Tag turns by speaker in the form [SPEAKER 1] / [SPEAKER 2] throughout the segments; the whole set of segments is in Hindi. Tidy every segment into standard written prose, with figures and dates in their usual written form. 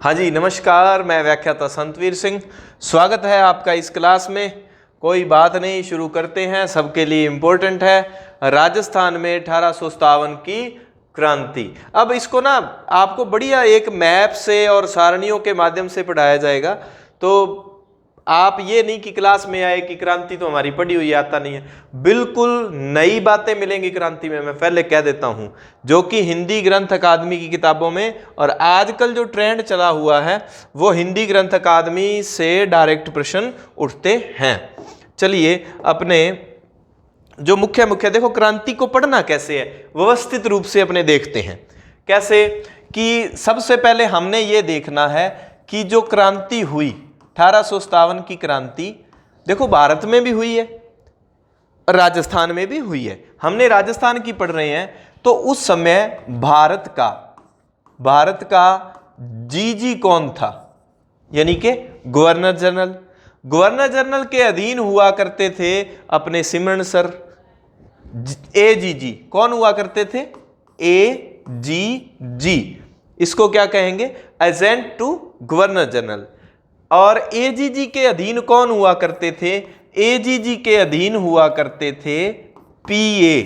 [SPEAKER 1] हाँ जी नमस्कार, मैं व्याख्याता संतवीर सिंह। स्वागत है आपका इस क्लास में। कोई बात नहीं, शुरू करते हैं। सबके लिए इम्पोर्टेंट है राजस्थान में 1857 की क्रांति। अब इसको ना आपको बढ़िया एक मैप से और सारणियों के माध्यम से पढ़ाया जाएगा, तो आप ये नहीं कि क्लास में आए कि क्रांति तो हमारी पढ़ी हुई आता नहीं है। बिल्कुल नई बातें मिलेंगी क्रांति में, मैं पहले कह देता हूं, जो कि हिंदी ग्रंथ अकादमी की किताबों में, और आजकल जो ट्रेंड चला हुआ है वो हिंदी ग्रंथ अकादमी से डायरेक्ट प्रश्न उठते हैं। चलिए अपने जो मुख्य देखो, क्रांति को पढ़ना कैसे है व्यवस्थित रूप से अपने देखते हैं। कैसे कि सबसे पहले हमने ये देखना है कि जो क्रांति हुई 1857 की क्रांति, देखो भारत में भी हुई है, राजस्थान में भी हुई है। हमने राजस्थान की पढ़ रहे हैं, तो उस समय भारत का जीजी कौन था, यानी कि गवर्नर जनरल। गवर्नर जनरल के अधीन हुआ करते थे अपने सिमरन सर। एजीजी कौन हुआ करते थे? एजीजी, इसको क्या कहेंगे? Agent to governor general. और एजीजी के अधीन कौन हुआ करते थे? एजीजी के अधीन हुआ करते थे पीए।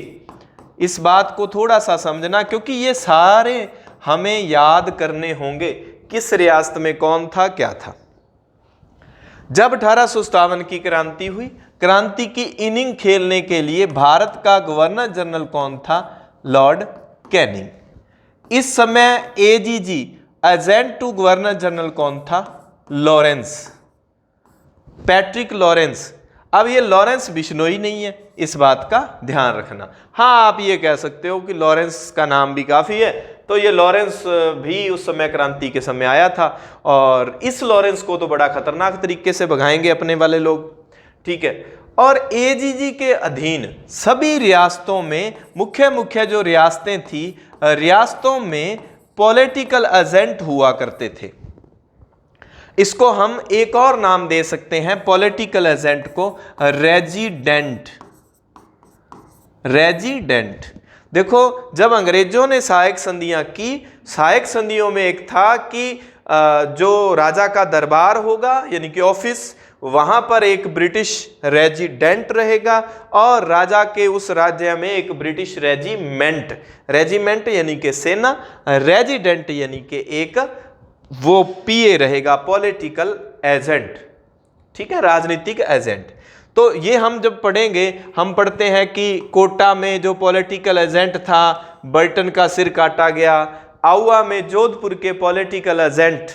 [SPEAKER 1] इस बात को थोड़ा सा समझना, क्योंकि ये सारे हमें याद करने होंगे किस रियासत में कौन था, क्या था। जब 1857 की क्रांति हुई, क्रांति की इनिंग खेलने के लिए भारत का गवर्नर जनरल कौन था? Lord Canning. इस समय AGG agent to governor general कौन था? Lawrence, Patrick Lawrence. अब ये लॉरेंस बिश्नोई नहीं है, इस बात का ध्यान रखना। हाँ, आप ये कह सकते हो कि लॉरेंस का नाम भी काफी है, तो ये लॉरेंस भी उस समय क्रांति के समय आया था, और इस लॉरेंस को तो बड़ा खतरनाक तरीके से भगाएंगे अपने वाले लोग, ठीक है। और एजीजी के अधीन सभी रियासतों में मुख्य जो रियासतें थी, रियासतों में पॉलिटिकल एजेंट हुआ करते थे। इसको हम एक और नाम दे सकते हैं पॉलिटिकल एजेंट को, रेजिडेंट। रेजिडेंट। देखो, जब अंग्रेजों ने सहायक संधियां की, सहायक संधियों में एक था कि जो राजा का दरबार होगा यानी कि ऑफिस, वहां पर एक ब्रिटिश रेजिडेंट रहेगा, और राजा के उस राज्य में एक ब्रिटिश रेजिमेंट, रेजिमेंट यानी कि सेना, रेजिडेंट यानी कि एक वो पीए रहेगा, पॉलिटिकल एजेंट, ठीक है, राजनीतिक एजेंट। तो ये हम जब पढ़ेंगे, हम पढ़ते हैं कि कोटा में जो पॉलिटिकल एजेंट था, बर्टन का सिर काटा गया। आउआ में जोधपुर के पॉलिटिकल एजेंट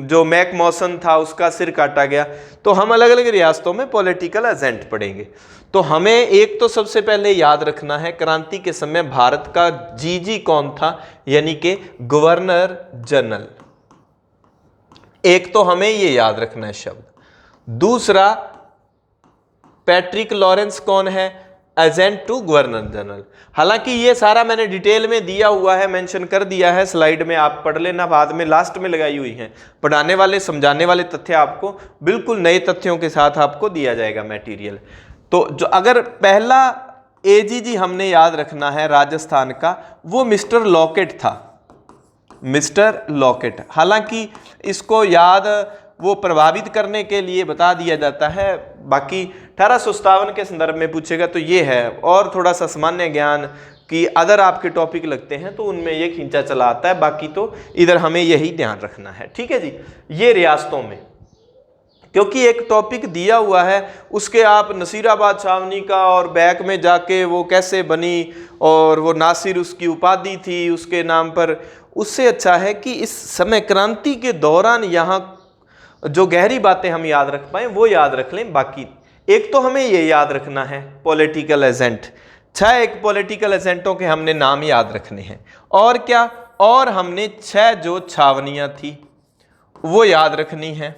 [SPEAKER 1] जो मैक मॉसन था, उसका सिर काटा गया। तो हम अलग अलग रियासतों में पॉलिटिकल एजेंट पढ़ेंगे। तो हमें एक तो सबसे पहले याद रखना है, क्रांति के समय भारत का जीजी कौन था, यानी कि गवर्नर जनरल। एक तो हमें ये याद रखना है शब्द। दूसरा, पैट्रिक लॉरेंस कौन है? Agent to governor general. हालांकि ये सारा मैंने डिटेल में दिया हुआ है, मेंशन कर दिया है स्लाइड में, आप पढ़ लेना, बाद में लास्ट में लगाई हुई है। पढ़ाने वाले समझाने वाले तथ्य आपको बिल्कुल नए तथ्यों के साथ आपको दिया जाएगा मटेरियल। तो जो अगर पहला एजीजी हमने याद रखना है राजस्थान का, वो मिस्टर लॉकेट था, मिस्टर लॉकेट। हालांकि इसको याद वो प्रभावित करने के लिए बता दिया जाता है, बाकी 1857 के संदर्भ में पूछेगा तो ये है। और थोड़ा सा सामान्य ज्ञान की अदर आपके टॉपिक लगते हैं तो उनमें ये खींचा चला आता है, बाकी तो इधर हमें यही ध्यान रखना है, ठीक है जी। ये रियासतों में, क्योंकि एक टॉपिक दिया हुआ है, उसके आप नसीराबाद छावनी का और बैक में जाके वो कैसे बनी, और वो नासिर उसकी उपाधि थी उसके नाम पर, उससे अच्छा है कि इस समय क्रांति के दौरान यहाँ जो गहरी बातें हम याद रख पाए वो याद रख लें। बाकी एक तो हमें ये याद रखना है पॉलिटिकल एजेंट, 6 एक पॉलिटिकल एजेंटों के हमने नाम याद रखने हैं। और क्या? और हमने 6 जो छावनियां थी वो याद रखनी है,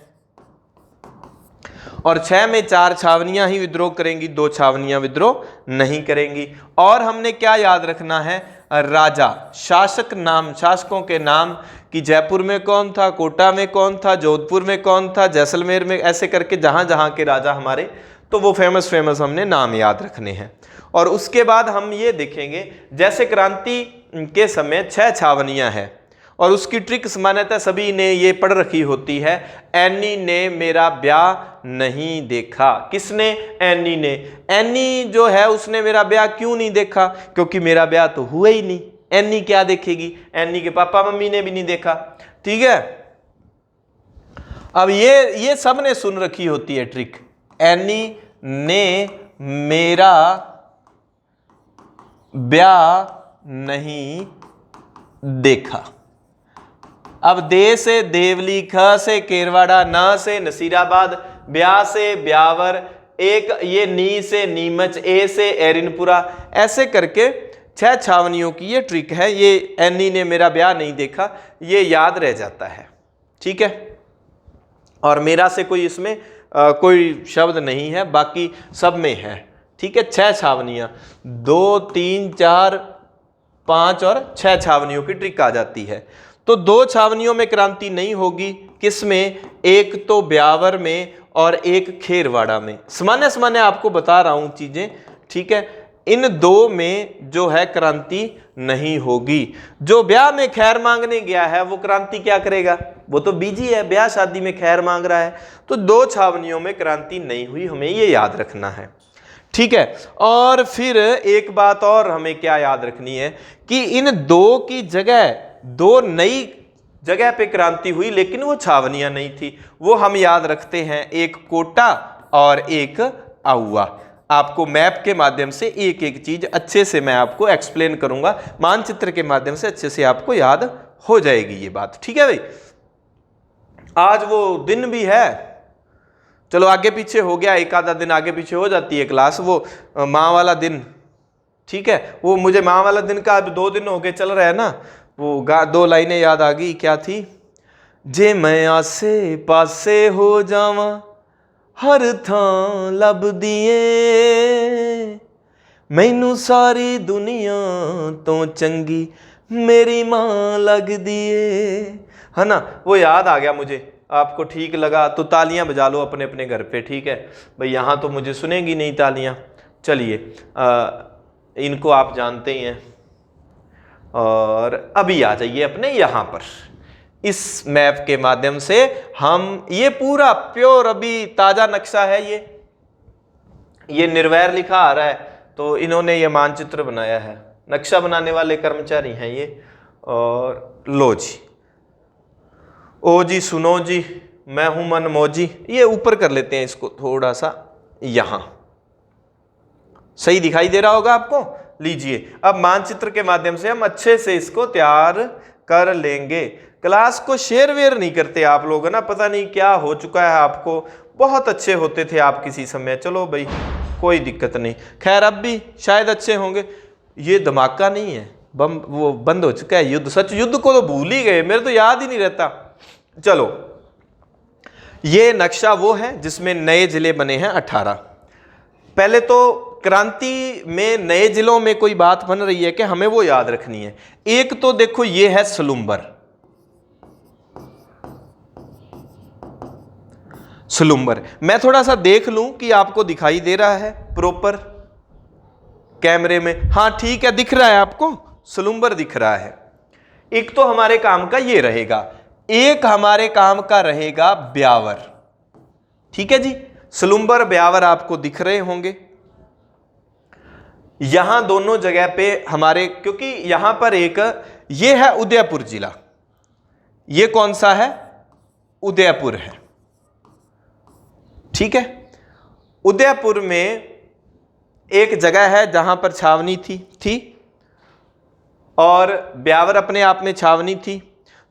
[SPEAKER 1] और 6 में 4 छावनियां ही विद्रोह करेंगी, 2 छावनियां विद्रोह नहीं करेंगी। और हमने क्या याद रखना है? राजा, शासक नाम, शासकों के नाम, कि जयपुर में कौन था, कोटा में कौन था, जोधपुर में कौन था, जैसलमेर में, ऐसे करके जहां जहां के राजा हमारे, तो वो फेमस हमने नाम याद रखने हैं। और उसके बाद हम ये देखेंगे, जैसे क्रांति के समय 6 छावनियां हैं, और उसकी ट्रिक सामान्यतः सभी ने ये पढ़ रखी होती है, एनी ने मेरा ब्याह नहीं देखा। किसने? एनी ने। एनी जो है उसने मेरा ब्याह क्यों नहीं देखा? क्योंकि मेरा ब्याह तो हुआ ही नहीं। एनी क्या देखेगी? एनी के पापा मम्मी ने भी नहीं देखा। ठीक है, अब ये सब ने सुन रखी होती है ट्रिक, एनी ने मेरा ब्याह नहीं देखा। अब दे से देवली, ख से केरवाड़ा, न से नसीराबाद, ब्याह से ब्यावर, एक ये नी से नीमच, ए से एरिनपुरा, ऐसे करके 6 छावनियों की ये ट्रिक है। ये एनी ने मेरा ब्याह नहीं देखा, ये याद रह जाता है। ठीक है, और मेरा से कोई इसमें कोई शब्द नहीं है, बाकी सब में है। ठीक है, 6 छावनियां, 2, 3, 4, 5 और 6 छावनियों की ट्रिक आ जाती है। तो 2 छावनियों में क्रांति नहीं होगी, किसमें? एक तो ब्यावर में और एक खेरवाड़ा में। सामान्य आपको बता रहा हूं चीजें। ठीक है, इन 2 में जो है क्रांति नहीं होगी। जो ब्याह में खैर मांगने गया है वो क्रांति क्या करेगा? वो तो बिजी है, ब्याह शादी में खैर मांग रहा है। तो 2 छावनियों में क्रांति नहीं हुई, हमें ये याद रखना है। ठीक है, और फिर एक बात और हमें क्या याद रखनी है कि इन 2 की जगह 2 नई जगह पे क्रांति हुई, लेकिन वो छावनियां नहीं थी। वो हम याद रखते हैं, एक कोटा और एक आउआ। आपको मैप के माध्यम से एक एक चीज अच्छे से मैं आपको एक्सप्लेन करूंगा, मानचित्र के माध्यम से अच्छे से आपको याद हो जाएगी ये बात। ठीक है भाई, आज वो दिन भी है, चलो आगे पीछे हो गया, एक आधा दिन आगे पीछे हो जाती है क्लास, वो माँ वाला दिन। ठीक है, वो मुझे माँ वाला दिन का अब 2 दिन हो गए चल रहा है ना, वो 2 लाइनें याद आ गई, क्या थी? जे मैं आसे पासे हो जावा हर थां लब दिए, मैनू सारी दुनिया तो चंगी मेरी माँ लग दिए, है ना? वो याद आ गया मुझे। आपको ठीक लगा तो तालियां बजा लो अपने अपने घर पे। ठीक है भाई, यहाँ तो मुझे सुनेगी नहीं तालियां। चलिए, इनको आप जानते ही हैं। और अभी आ जाइए अपने यहाँ पर, इस मैप के माध्यम से हम ये पूरा प्योर अभी ताजा नक्शा है। ये निर्वैर लिखा आ रहा है, तो इन्होंने ये मानचित्र बनाया है, नक्शा बनाने वाले कर्मचारी हैं ये। और लो जी, ओ जी सुनो जी, मैं हूं मनमोजी। ये ऊपर कर लेते हैं इसको थोड़ा सा, यहां सही दिखाई दे रहा होगा आपको। लीजिए, अब मानचित्र के माध्यम से हम अच्छे से इसको तैयार कर लेंगे। क्लास को शेयर वेयर नहीं करते आप लोग, है ना? पता नहीं क्या हो चुका है आपको। बहुत अच्छे होते थे आप किसी समय, चलो भाई कोई दिक्कत नहीं। खैर अब भी शायद अच्छे होंगे। ये धमाका नहीं है, बम वो बंद हो चुका है युद्ध। सच, युद्ध को तो भूल ही गए, मेरे तो याद ही नहीं रहता। चलो, ये नक्शा वो है जिसमें नए जिले बने हैं 18। पहले तो क्रांति में नए जिलों में कोई बात बन रही है कि हमें वो याद रखनी है। एक तो देखो ये है सलुम्बर। सलुम्बर मैं थोड़ा सा देख लूं कि आपको दिखाई दे रहा है प्रॉपर कैमरे में। हाँ ठीक है, दिख रहा है आपको, सलुम्बर दिख रहा है। एक तो हमारे काम का ये रहेगा, एक हमारे काम का रहेगा ब्यावर। ठीक है जी, सलुम्बर ब्यावर आपको दिख रहे होंगे। यहां दोनों जगह पे हमारे, क्योंकि यहां पर एक ये है उदयपुर जिला, ये कौन सा है? उदयपुर है। ठीक है, उदयपुर में एक जगह है जहां पर छावनी थी और ब्यावर अपने आप में छावनी थी।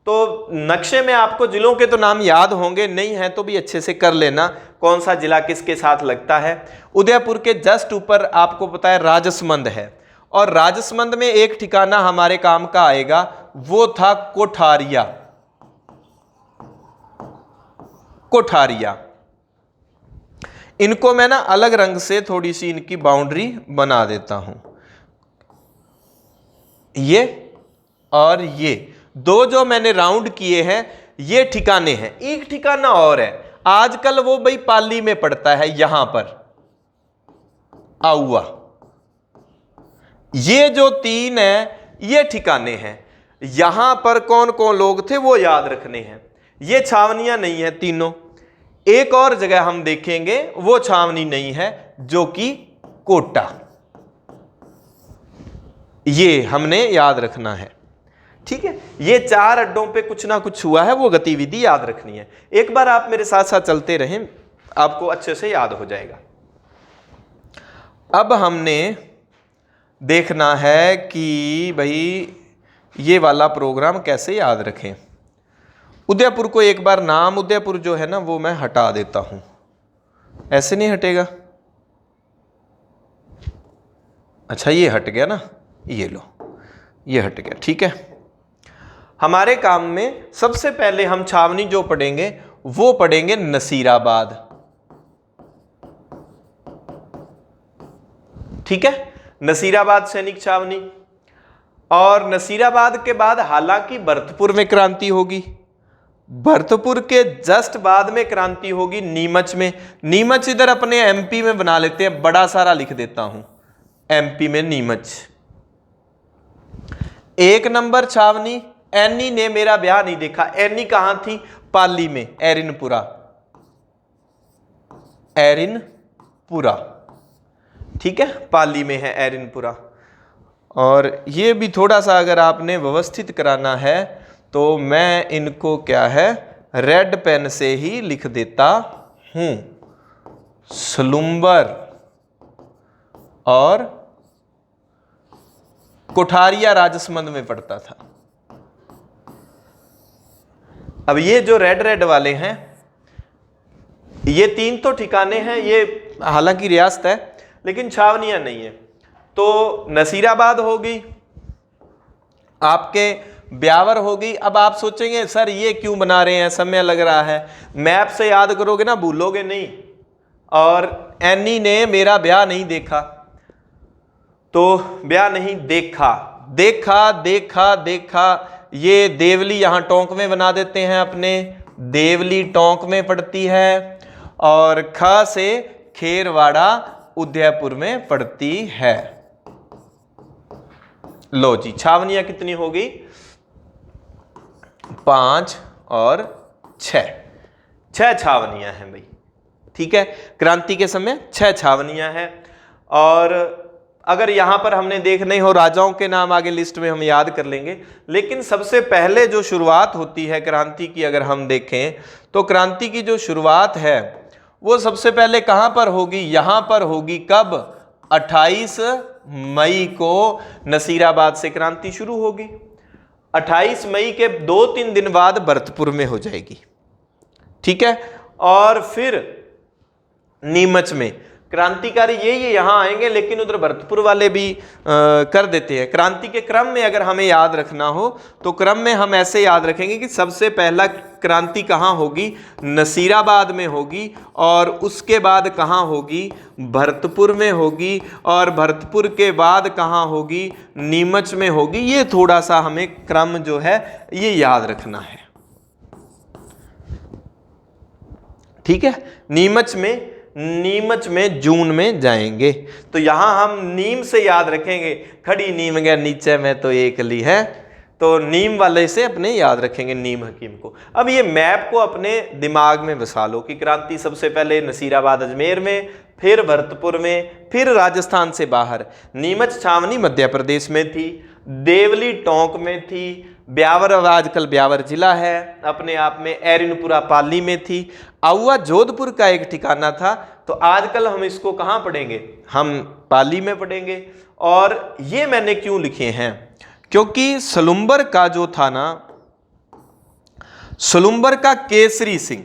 [SPEAKER 1] तो नक्शे में आपको जिलों के तो नाम याद होंगे, नहीं है तो भी अच्छे से कर लेना कौन सा जिला किसके साथ लगता है। उदयपुर के जस्ट ऊपर आपको पता है राजसमंद है, और राजसमंद में एक ठिकाना हमारे काम का आएगा, वो था कोठारिया। कोठारिया, इनको मैं ना अलग रंग से थोड़ी सी इनकी बाउंड्री बना देता हूं। ये और ये दो जो मैंने राउंड किए हैं ये ठिकाने हैं। एक ठिकाना और है, आजकल वो भाई पाली में पड़ता है, यहां पर आउआ। ये जो 3 है ये ठिकाने हैं। यहां पर कौन कौन लोग थे वो याद रखने हैं। ये छावनियां नहीं है तीनों। एक और जगह हम देखेंगे वो छावनी नहीं है, जो कि कोटा। ये हमने याद रखना है। ठीक है, ये 4 अड्डों पे कुछ ना कुछ हुआ है, वो गतिविधि याद रखनी है। एक बार आप मेरे साथ साथ चलते रहें, आपको अच्छे से याद हो जाएगा। अब हमने देखना है कि भाई ये वाला प्रोग्राम कैसे याद रखें। उदयपुर को एक बार नाम उदयपुर जो है ना वो मैं हटा देता हूं। ऐसे नहीं हटेगा। अच्छा ये हट गया ना, ये लो, ये हट गया। ठीक है, हमारे काम में सबसे पहले हम छावनी जो पढ़ेंगे वो पढ़ेंगे नसीराबाद। ठीक है, नसीराबाद सैनिक छावनी। और नसीराबाद के बाद हालांकि भरतपुर में क्रांति होगी, भरतपुर के जस्ट बाद में क्रांति होगी नीमच में। नीमच इधर अपने एमपी में बना लेते हैं, बड़ा सारा लिख देता हूं, एमपी में नीमच। 1 नंबर छावनी, एनी ने मेरा ब्याह नहीं देखा। एनी कहां थी? पाली में, एरिनपुरा। एरिनपुरा, ठीक है, पाली में है एरिनपुरा। और ये भी थोड़ा सा अगर आपने व्यवस्थित कराना है तो मैं इनको क्या है रेड पेन से ही लिख देता हूं। सलुम्बर और कोठारिया राजसमंद में पड़ता था। अब ये जो रेड रेड वाले हैं, ये 3 तो ठिकाने हैं, ये हालांकि रियासत है लेकिन छावनियां नहीं है। तो नसीराबाद होगी, आपके ब्यावर होगी। अब आप सोचेंगे सर ये क्यों बना रहे हैं, समय लग रहा है। मैप से याद करोगे ना, भूलोगे नहीं। और एनी ने मेरा ब्याह नहीं देखा, तो ब्याह नहीं देखा, देखा देखा देखा, ये देवली यहां टोंक में बना देते हैं अपने, देवली टोंक में पड़ती है। और ख से खेरवाड़ा उदयपुर में पड़ती है। लो जी, छावनियां कितनी होगी? 5 और 6 छावनियां हैं भाई। ठीक है, क्रांति के समय 6 छावनियां हैं। और अगर यहां पर हमने देखने हो राजाओं के नाम आगे लिस्ट में हम याद कर लेंगे, लेकिन सबसे पहले जो शुरुआत होती है क्रांति की, अगर हम देखें तो क्रांति की जो शुरुआत है वो सबसे पहले कहां पर होगी? यहां पर होगी। कब? 28 मई को नसीराबाद से क्रांति शुरू होगी। 28 मई के 2-3 दिन बाद भरतपुर में हो जाएगी। ठीक है, और फिर नीमच में क्रांतिकारी ये यहां आएंगे, लेकिन उधर भरतपुर वाले भी कर देते हैं। क्रांति के क्रम में अगर हमें याद रखना हो तो क्रम में हम ऐसे याद रखेंगे कि सबसे पहला क्रांति कहां होगी? नसीराबाद में होगी, और उसके बाद कहां होगी? भरतपुर में होगी, और भरतपुर के बाद कहां होगी? नीमच में होगी। ये थोड़ा सा हमें क्रम जो है ये याद रखना है। ठीक है, नीमच में जून में जाएंगे। तो यहां हम नीम से याद रखेंगे, खड़ी नीम गया नीचे में तो एक ली है, तो नीम वाले से अपने याद रखेंगे नीम हकीम को। अब ये मैप को अपने दिमाग में बसा लो कि क्रांति सबसे पहले नसीराबाद अजमेर में, फिर भरतपुर में, फिर राजस्थान से बाहर। नीमच छावनी मध्य प्रदेश में थी, देवली टोंक में थी, ब्यावर आजकल ब्यावर जिला है अपने आप में, एरिनपुरा पाली में थी, आउआ जोधपुर का एक ठिकाना था। तो आजकल हम इसको कहां पढ़ेंगे? हम पाली में पढ़ेंगे। और ये मैंने क्यों लिखे हैं? क्योंकि सलुम्बर का जो था ना, सलुम्बर का केसरी सिंह,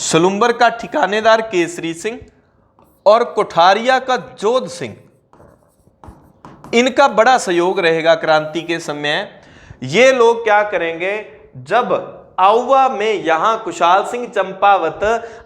[SPEAKER 1] सलुम्बर का ठिकानेदार केसरी सिंह और कोठारिया का जोध सिंह, इनका बड़ा सहयोग रहेगा क्रांति के समय। ये लोग क्या करेंगे? जब आउवा में यहां कुशाल सिंह चंपावत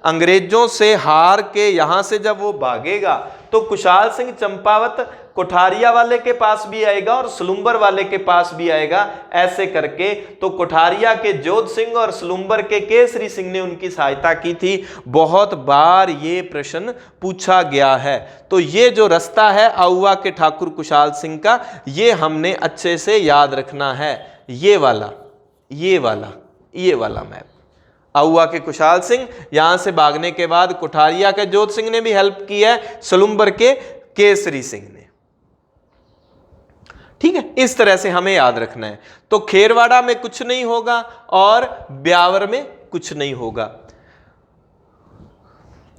[SPEAKER 1] अंग्रेजों से हार के यहां से जब वो भागेगा तो कुशाल सिंह चंपावत कोठारिया वाले के पास भी आएगा और सलूम्बर वाले के पास भी आएगा। ऐसे करके तो कोठारिया के जोध सिंह और सलूम्बर के केसरी सिंह ने उनकी सहायता की थी। बहुत बार ये प्रश्न पूछा गया है। तो ये जो रास्ता है आउवा के ठाकुर कुशाल सिंह का, ये हमने अच्छे से याद रखना है। ये वाला मैप, आउवा के कुशाल सिंह, यहां से भागने के बाद कोठारिया के जोध सिंह ने भी हेल्प की है, सलूम्बर के केसरी सिंह ने। ठीक है, इस तरह से हमें याद रखना है। तो खेरवाड़ा में कुछ नहीं होगा और ब्यावर में कुछ नहीं होगा।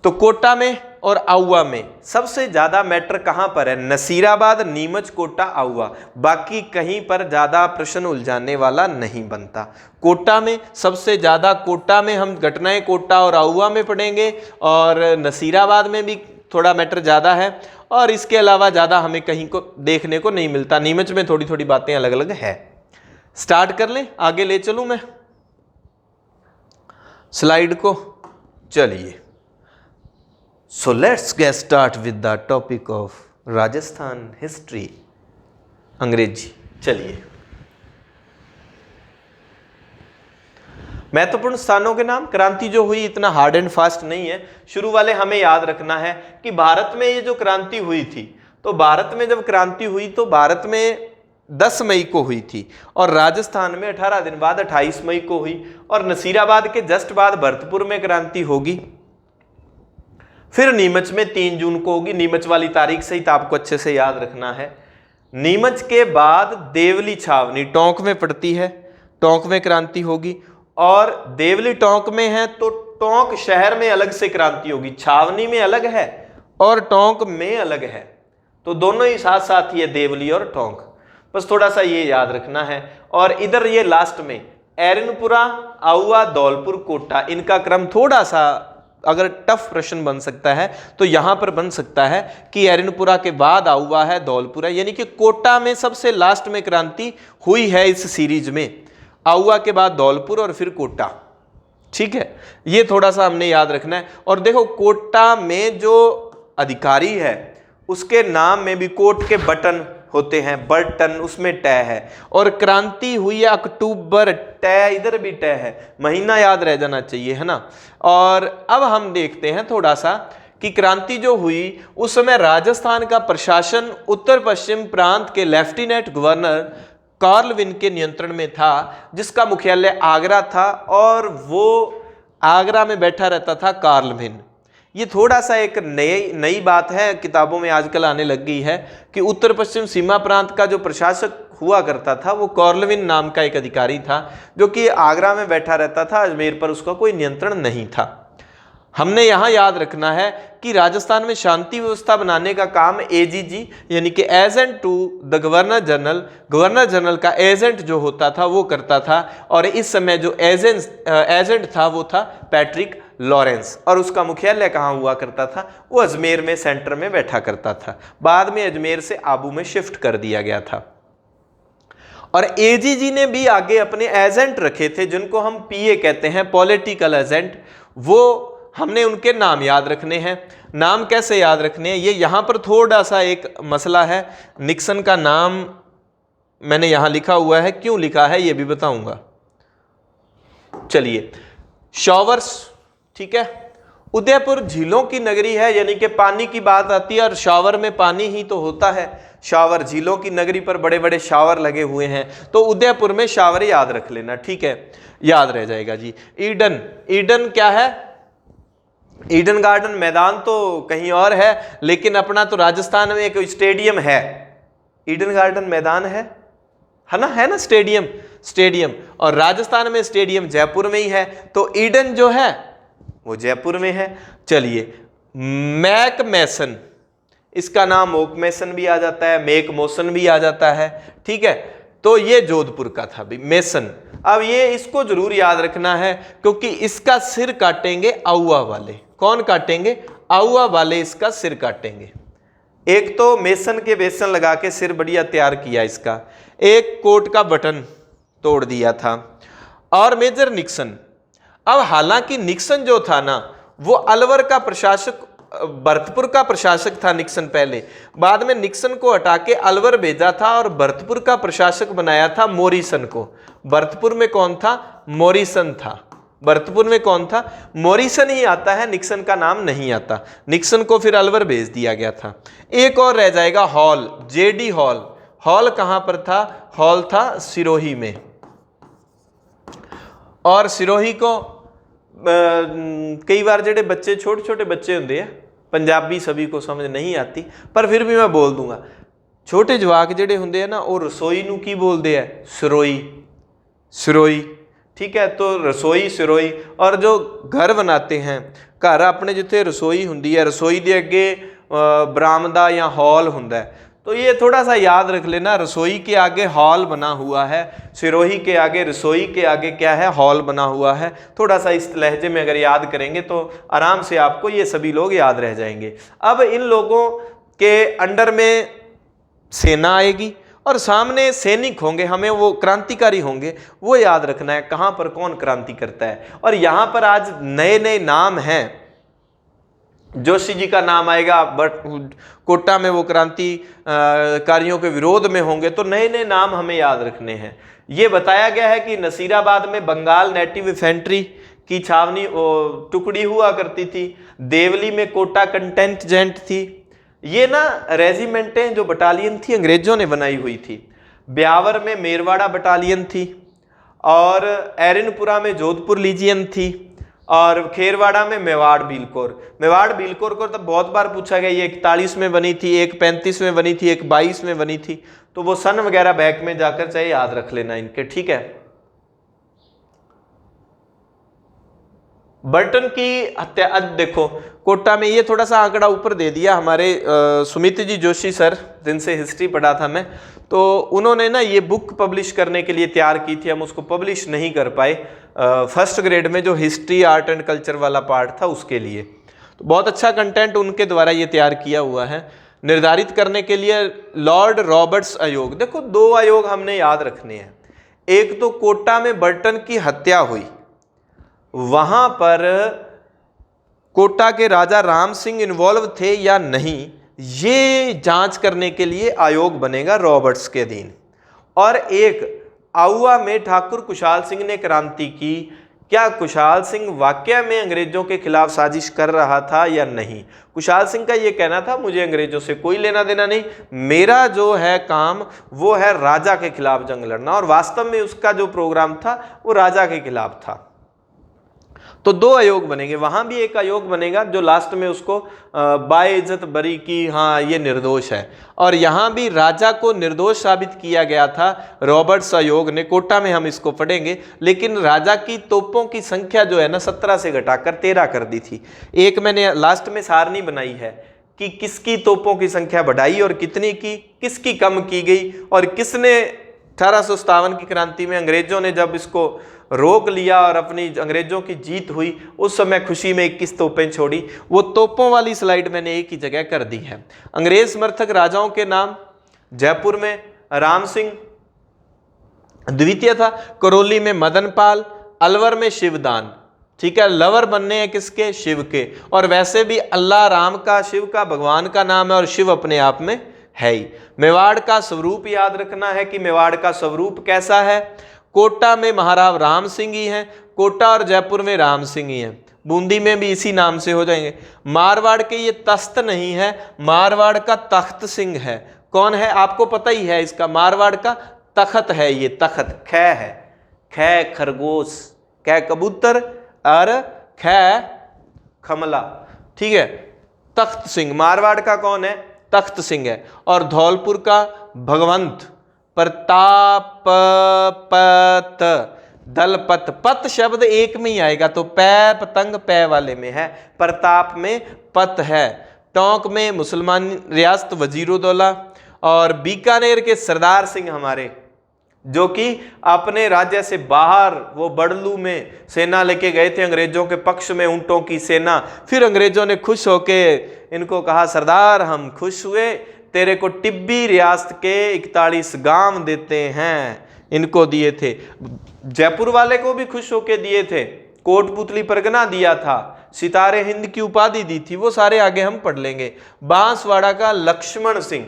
[SPEAKER 1] तो कोटा में और आउवा में सबसे ज्यादा मैटर कहां पर है? नसीराबाद, नीमच, कोटा, आउवा। बाकी कहीं पर ज्यादा प्रश्न उलझाने वाला नहीं बनता। कोटा में सबसे ज्यादा, कोटा में हम घटनाएं कोटा और आउवा में पढ़ेंगे और नसीराबाद में भी थोड़ा मैटर ज्यादा है और इसके अलावा ज्यादा हमें कहीं को देखने को नहीं मिलता। नीमच में थोड़ी थोड़ी बातें अलग अलग है। स्टार्ट कर लें, आगे ले चलूं मैं स्लाइड को। चलिए, so let's get start with the topic of Rajasthan history, अंग्रेजी। चलिए, महत्वपूर्ण स्थानों के नाम। क्रांति जो हुई इतना हार्ड एंड फास्ट नहीं है। शुरू वाले हमें याद रखना है कि भारत में ये जो क्रांति हुई थी, तो भारत में जब क्रांति हुई तो भारत में 10 मई को हुई थी और राजस्थान में 18 दिन बाद 28 मई को हुई और नसीराबाद के जस्ट बाद भरतपुर में क्रांति होगी। फिर नीमच में 3 जून को होगी। नीमच वाली तारीख सहित आपको अच्छे से याद रखना है। नीमच के बाद देवली छावनी टोंक में पड़ती है, टोंक में क्रांति होगी और देवली टोंक में है तो टोंक शहर में अलग से क्रांति होगी। छावनी में अलग है और टोंक में अलग है, तो दोनों ही साथ साथ ये देवली और टोंक, बस थोड़ा सा ये याद रखना है। और इधर ये लास्ट में एरनपुरा, आउवा, धौलपुर, कोटा, इनका क्रम थोड़ा सा अगर टफ प्रश्न बन सकता है तो यहां पर बन सकता है कि एरनपुरा के बाद आउवा है, धौलपुरा, यानी कि कोटा में सबसे लास्ट में क्रांति हुई है इस सीरीज में। आउवा के बाद धौलपुर और फिर कोटा। ठीक है, ये थोड़ा सा हमने याद रखना है। और देखो, कोटा में जो अधिकारी है उसके नाम में भी कोट के बटन होते हैं, बटन, उसमें ट है। और क्रांति हुई है अक्टूबर, ट इधर भी ट है, महीना याद रह जाना चाहिए, है ना। और अब हम देखते हैं थोड़ा सा कि क्रांति जो हुई उस समय राजस्थान का प्रशासन उत्तर पश्चिम प्रांत के लेफ्टिनेंट गवर्नर कार्लविन के नियंत्रण में था, जिसका मुख्यालय आगरा था और वो आगरा में बैठा रहता था कार्लविन। ये थोड़ा सा एक नई बात है, किताबों में आजकल आने लग गई है कि उत्तर पश्चिम सीमा प्रांत का जो प्रशासक हुआ करता था वो कार्लविन नाम का एक अधिकारी था, जो कि आगरा में बैठा रहता था। अजमेर पर उसका कोई नियंत्रण नहीं था। हमने यहाँ याद रखना है कि राजस्थान में शांति व्यवस्था बनाने का काम एजीजी यानी कि agent to the governor general का एजेंट जो होता था वो करता था। और इस समय जो एजेंट था वो था पैट्रिक लॉरेंस और उसका मुख्यालय कहाँ हुआ करता था? वो अजमेर में सेंटर में बैठा करता था। बाद में अजमेर से आबू में शिफ्ट कर दिया गया था। और एजीजी ने भी आगे अपने एजेंट रखे थे जिनको हम पीए कहते हैं, पॉलिटिकल एजेंट। वो हमने उनके नाम याद रखने हैं। नाम कैसे याद रखने हैं, ये यहाँ पर थोड़ा सा एक मसला है। निक्सन का नाम मैंने यहाँ लिखा हुआ है, क्यों लिखा है ये भी बताऊंगा। चलिए, शॉवर्स, ठीक है, उदयपुर झीलों की नगरी है, यानी कि पानी की बात आती है और शावर में पानी ही तो होता है। शावर, झीलों की नगरी पर बड़े बड़े शावर लगे हुए हैं, तो उदयपुर में शावर याद रख लेना, ठीक है, याद रह जाएगा जी। ईडन, ईडन क्या है? ईडन गार्डन मैदान तो कहीं और है, लेकिन अपना तो राजस्थान में एक स्टेडियम है, ईडन गार्डन मैदान है ना, स्टेडियम। और राजस्थान में स्टेडियम जयपुर में ही है, तो ईडन जो है वो जयपुर में है। चलिए, मैक मैसन, इसका नाम ओक मैसन भी आ जाता है, मेक मोसन भी आ जाता है, ठीक है। तो ये जोधपुर का था भी मेसन। अब ये इसको जरूर याद रखना है क्योंकि इसका सिर काटेंगे आउवा वाले। कौन काटेंगे? आउवा वाले इसका सिर काटेंगे। एक तो मेसन के बेसन लगा के सिर बढ़िया तैयार किया इसका, एक कोट का बटन तोड़ दिया था। और मेजर निक्सन, अब हालांकि निक्सन जो था ना वो अलवर का प्रशासक भरतपुर का प्रशासक था निक्सन पहले, बाद में निक्सन को हटा के अलवर भेजा था और भरतपुर का प्रशासक बनाया था मॉरिसन को। भरतपुर में कौन था? मॉरिसन था। भरतपुर में कौन था? मॉरिसन ही आता है, निक्सन का नाम नहीं आता। निक्सन को फिर अलवर भेज दिया गया था। एक और रह जाएगा हॉल, जेडी हॉल। हॉल कहां पर था? हॉल था सिरोही में। और सिरोही को कई बार जेडे बच्चे छोटे छोटे बच्चे होंगे हैं, पंजाबी सभी को समझ नहीं आती, पर फिर भी मैं बोल दूंगा। छोटे जवाक जेडे होंगे हैं ना, वो रसोई नू की बोलते हैं? सिरोई। सिरोई, ठीक है। तो रसोई सिरोई। और जो घर बनाते हैं, घर अपने जिथे रसोई होंगी है, रसोई के अगे बरामदा या हॉल होंदा है, तो ये थोड़ा सा याद रख लेना, रसोई के आगे हॉल बना हुआ है, सिरोही के आगे, रसोई के आगे क्या है? हॉल बना हुआ है। थोड़ा सा इस लहजे में अगर याद करेंगे तो आराम से आपको ये सभी लोग याद रह जाएंगे। अब इन लोगों के अंडर में सेना आएगी और सामने सैनिक होंगे, हमें वो क्रांतिकारी होंगे, वो याद रखना है कहाँ पर कौन क्रांति करता है। और यहाँ पर आज नए नए नाम हैं। जोशी जी का नाम आएगा, बट कोटा में वो क्रांतिकारियों के विरोध में होंगे, तो नए नए नाम हमें याद रखने हैं। ये बताया गया है कि नसीराबाद में बंगाल नेटिव इन्फेंट्री की छावनी टुकड़ी हुआ करती थी। देवली में कोटा कंटेंजेंट थी। ये ना रेजिमेंटें जो बटालियन थी अंग्रेजों ने बनाई हुई थी। ब्यावर में मेरवाड़ा बटालियन थी और एरनपुरा में जोधपुर लीजियन थी और खेरवाड़ा में मेवाड़ बिलकोर। मेवाड़ बिलकोर को तो बहुत बार पूछा गया, ये 41 में बनी थी, एक 35 में बनी थी, एक 22 में बनी थी, तो वो सन वगैरह बैक में जाकर चाहे याद रख लेना इनके, ठीक है। बर्टन की हत्या, अब देखो कोटा में, ये थोड़ा सा आंकड़ा ऊपर दे दिया हमारे सुमित जी जोशी सर, जिनसे हिस्ट्री पढ़ा था मैं, तो उन्होंने ना ये बुक पब्लिश करने के लिए तैयार की थी, हम उसको पब्लिश नहीं कर पाए फर्स्ट ग्रेड में, जो हिस्ट्री आर्ट एंड कल्चर वाला पार्ट था उसके लिए। तो बहुत अच्छा कंटेंट उनके द्वारा ये तैयार किया हुआ है। निर्धारित करने के लिए लॉर्ड रॉबर्ट्स आयोग, देखो 2 आयोग हमने याद रखने हैं। एक तो कोटा में बर्टन की हत्या हुई, वहां पर कोटा के राजा राम सिंह इन्वॉल्व थे या नहीं, ये जांच करने के लिए आयोग बनेगा रॉबर्ट्स के अधीन। और एक आउआ में ठाकुर कुशाल सिंह ने क्रांति की, क्या कुशाल सिंह वाकई में अंग्रेजों के खिलाफ साजिश कर रहा था या नहीं? कुशाल सिंह का ये कहना था, मुझे अंग्रेजों से कोई लेना देना नहीं, मेरा जो है काम वो है राजा के खिलाफ जंग लड़ना, और वास्तव में उसका जो प्रोग्राम था वो राजा के खिलाफ था। तो 2 आयोग बनेंगे, वहां भी एक आयोग बनेगा जो लास्ट में उसको बाइज्जत बरी की, हाँ ये निर्दोष है, और यहां भी राजा को निर्दोष साबित किया गया था रॉबर्ट्स आयोग ने। कोटा में हम इसको पढ़ेंगे, लेकिन राजा की तोपों की संख्या जो है ना 17 से घटाकर 13 कर दी थी। एक मैंने लास्ट में सारणी बनाई है कि किसकी तोपों की संख्या बढ़ाई और कितनी की, किसकी कम की गई, और किसने 1857 की क्रांति में अंग्रेजों ने जब इसको रोक लिया और अपनी अंग्रेजों की जीत हुई, उस समय खुशी में 21 तोपें छोड़ी। वो तोपों वाली स्लाइड मैंने एक ही जगह कर दी है। अंग्रेज समर्थक राजाओं के नाम, जयपुर में राम सिंह द्वितीय था, करौली में मदनपाल, अलवर में शिवदान, ठीक है। लवर बनने हैं किसके? शिव के। और वैसे भी अल्लाह राम का, शिव का भगवान का नाम है और शिव अपने आप में है ही। मेवाड़ का स्वरूप याद रखना है कि मेवाड़ का स्वरूप कैसा है। कोटा में महाराव राम सिंह ही हैं, कोटा और जयपुर में राम सिंह ही हैं, बूंदी में भी इसी नाम से हो जाएंगे। मारवाड़ के ये तख्त नहीं है, मारवाड़ का तख्त सिंह है। कौन है? आपको पता ही है इसका, मारवाड़ का तख्त है ये, तख्त ख है, ख खरगोश, ख कबूतर और ख खमला, ठीक है। तख्त सिंह मारवाड़ का कौन है? तख्त सिंह है। और धौलपुर का भगवंत प्रताप पत, दलपत, पत शब्द एक में ही आएगा, तो पै पतंग पै वाले में है, प्रताप में पत है। टोंक में मुसलमान रियासत वजीरुद्दौला, और बीकानेर के सरदार सिंह हमारे, जो कि अपने राज्य से बाहर वो बड़लू में सेना लेके गए थे अंग्रेजों के पक्ष में, ऊंटों की सेना। फिर अंग्रेजों ने खुश होके इनको कहा, सरदार हम खुश हुए, तेरे को टिब्बी रियासत के 41 गांव देते हैं, इनको दिए थे। जयपुर वाले को भी खुश होके दिए थे, कोटपुतली परगना दिया था, सितारे हिंद की उपाधि दी थी, वो सारे आगे हम पढ़ लेंगे। बांसवाड़ा का लक्ष्मण सिंह,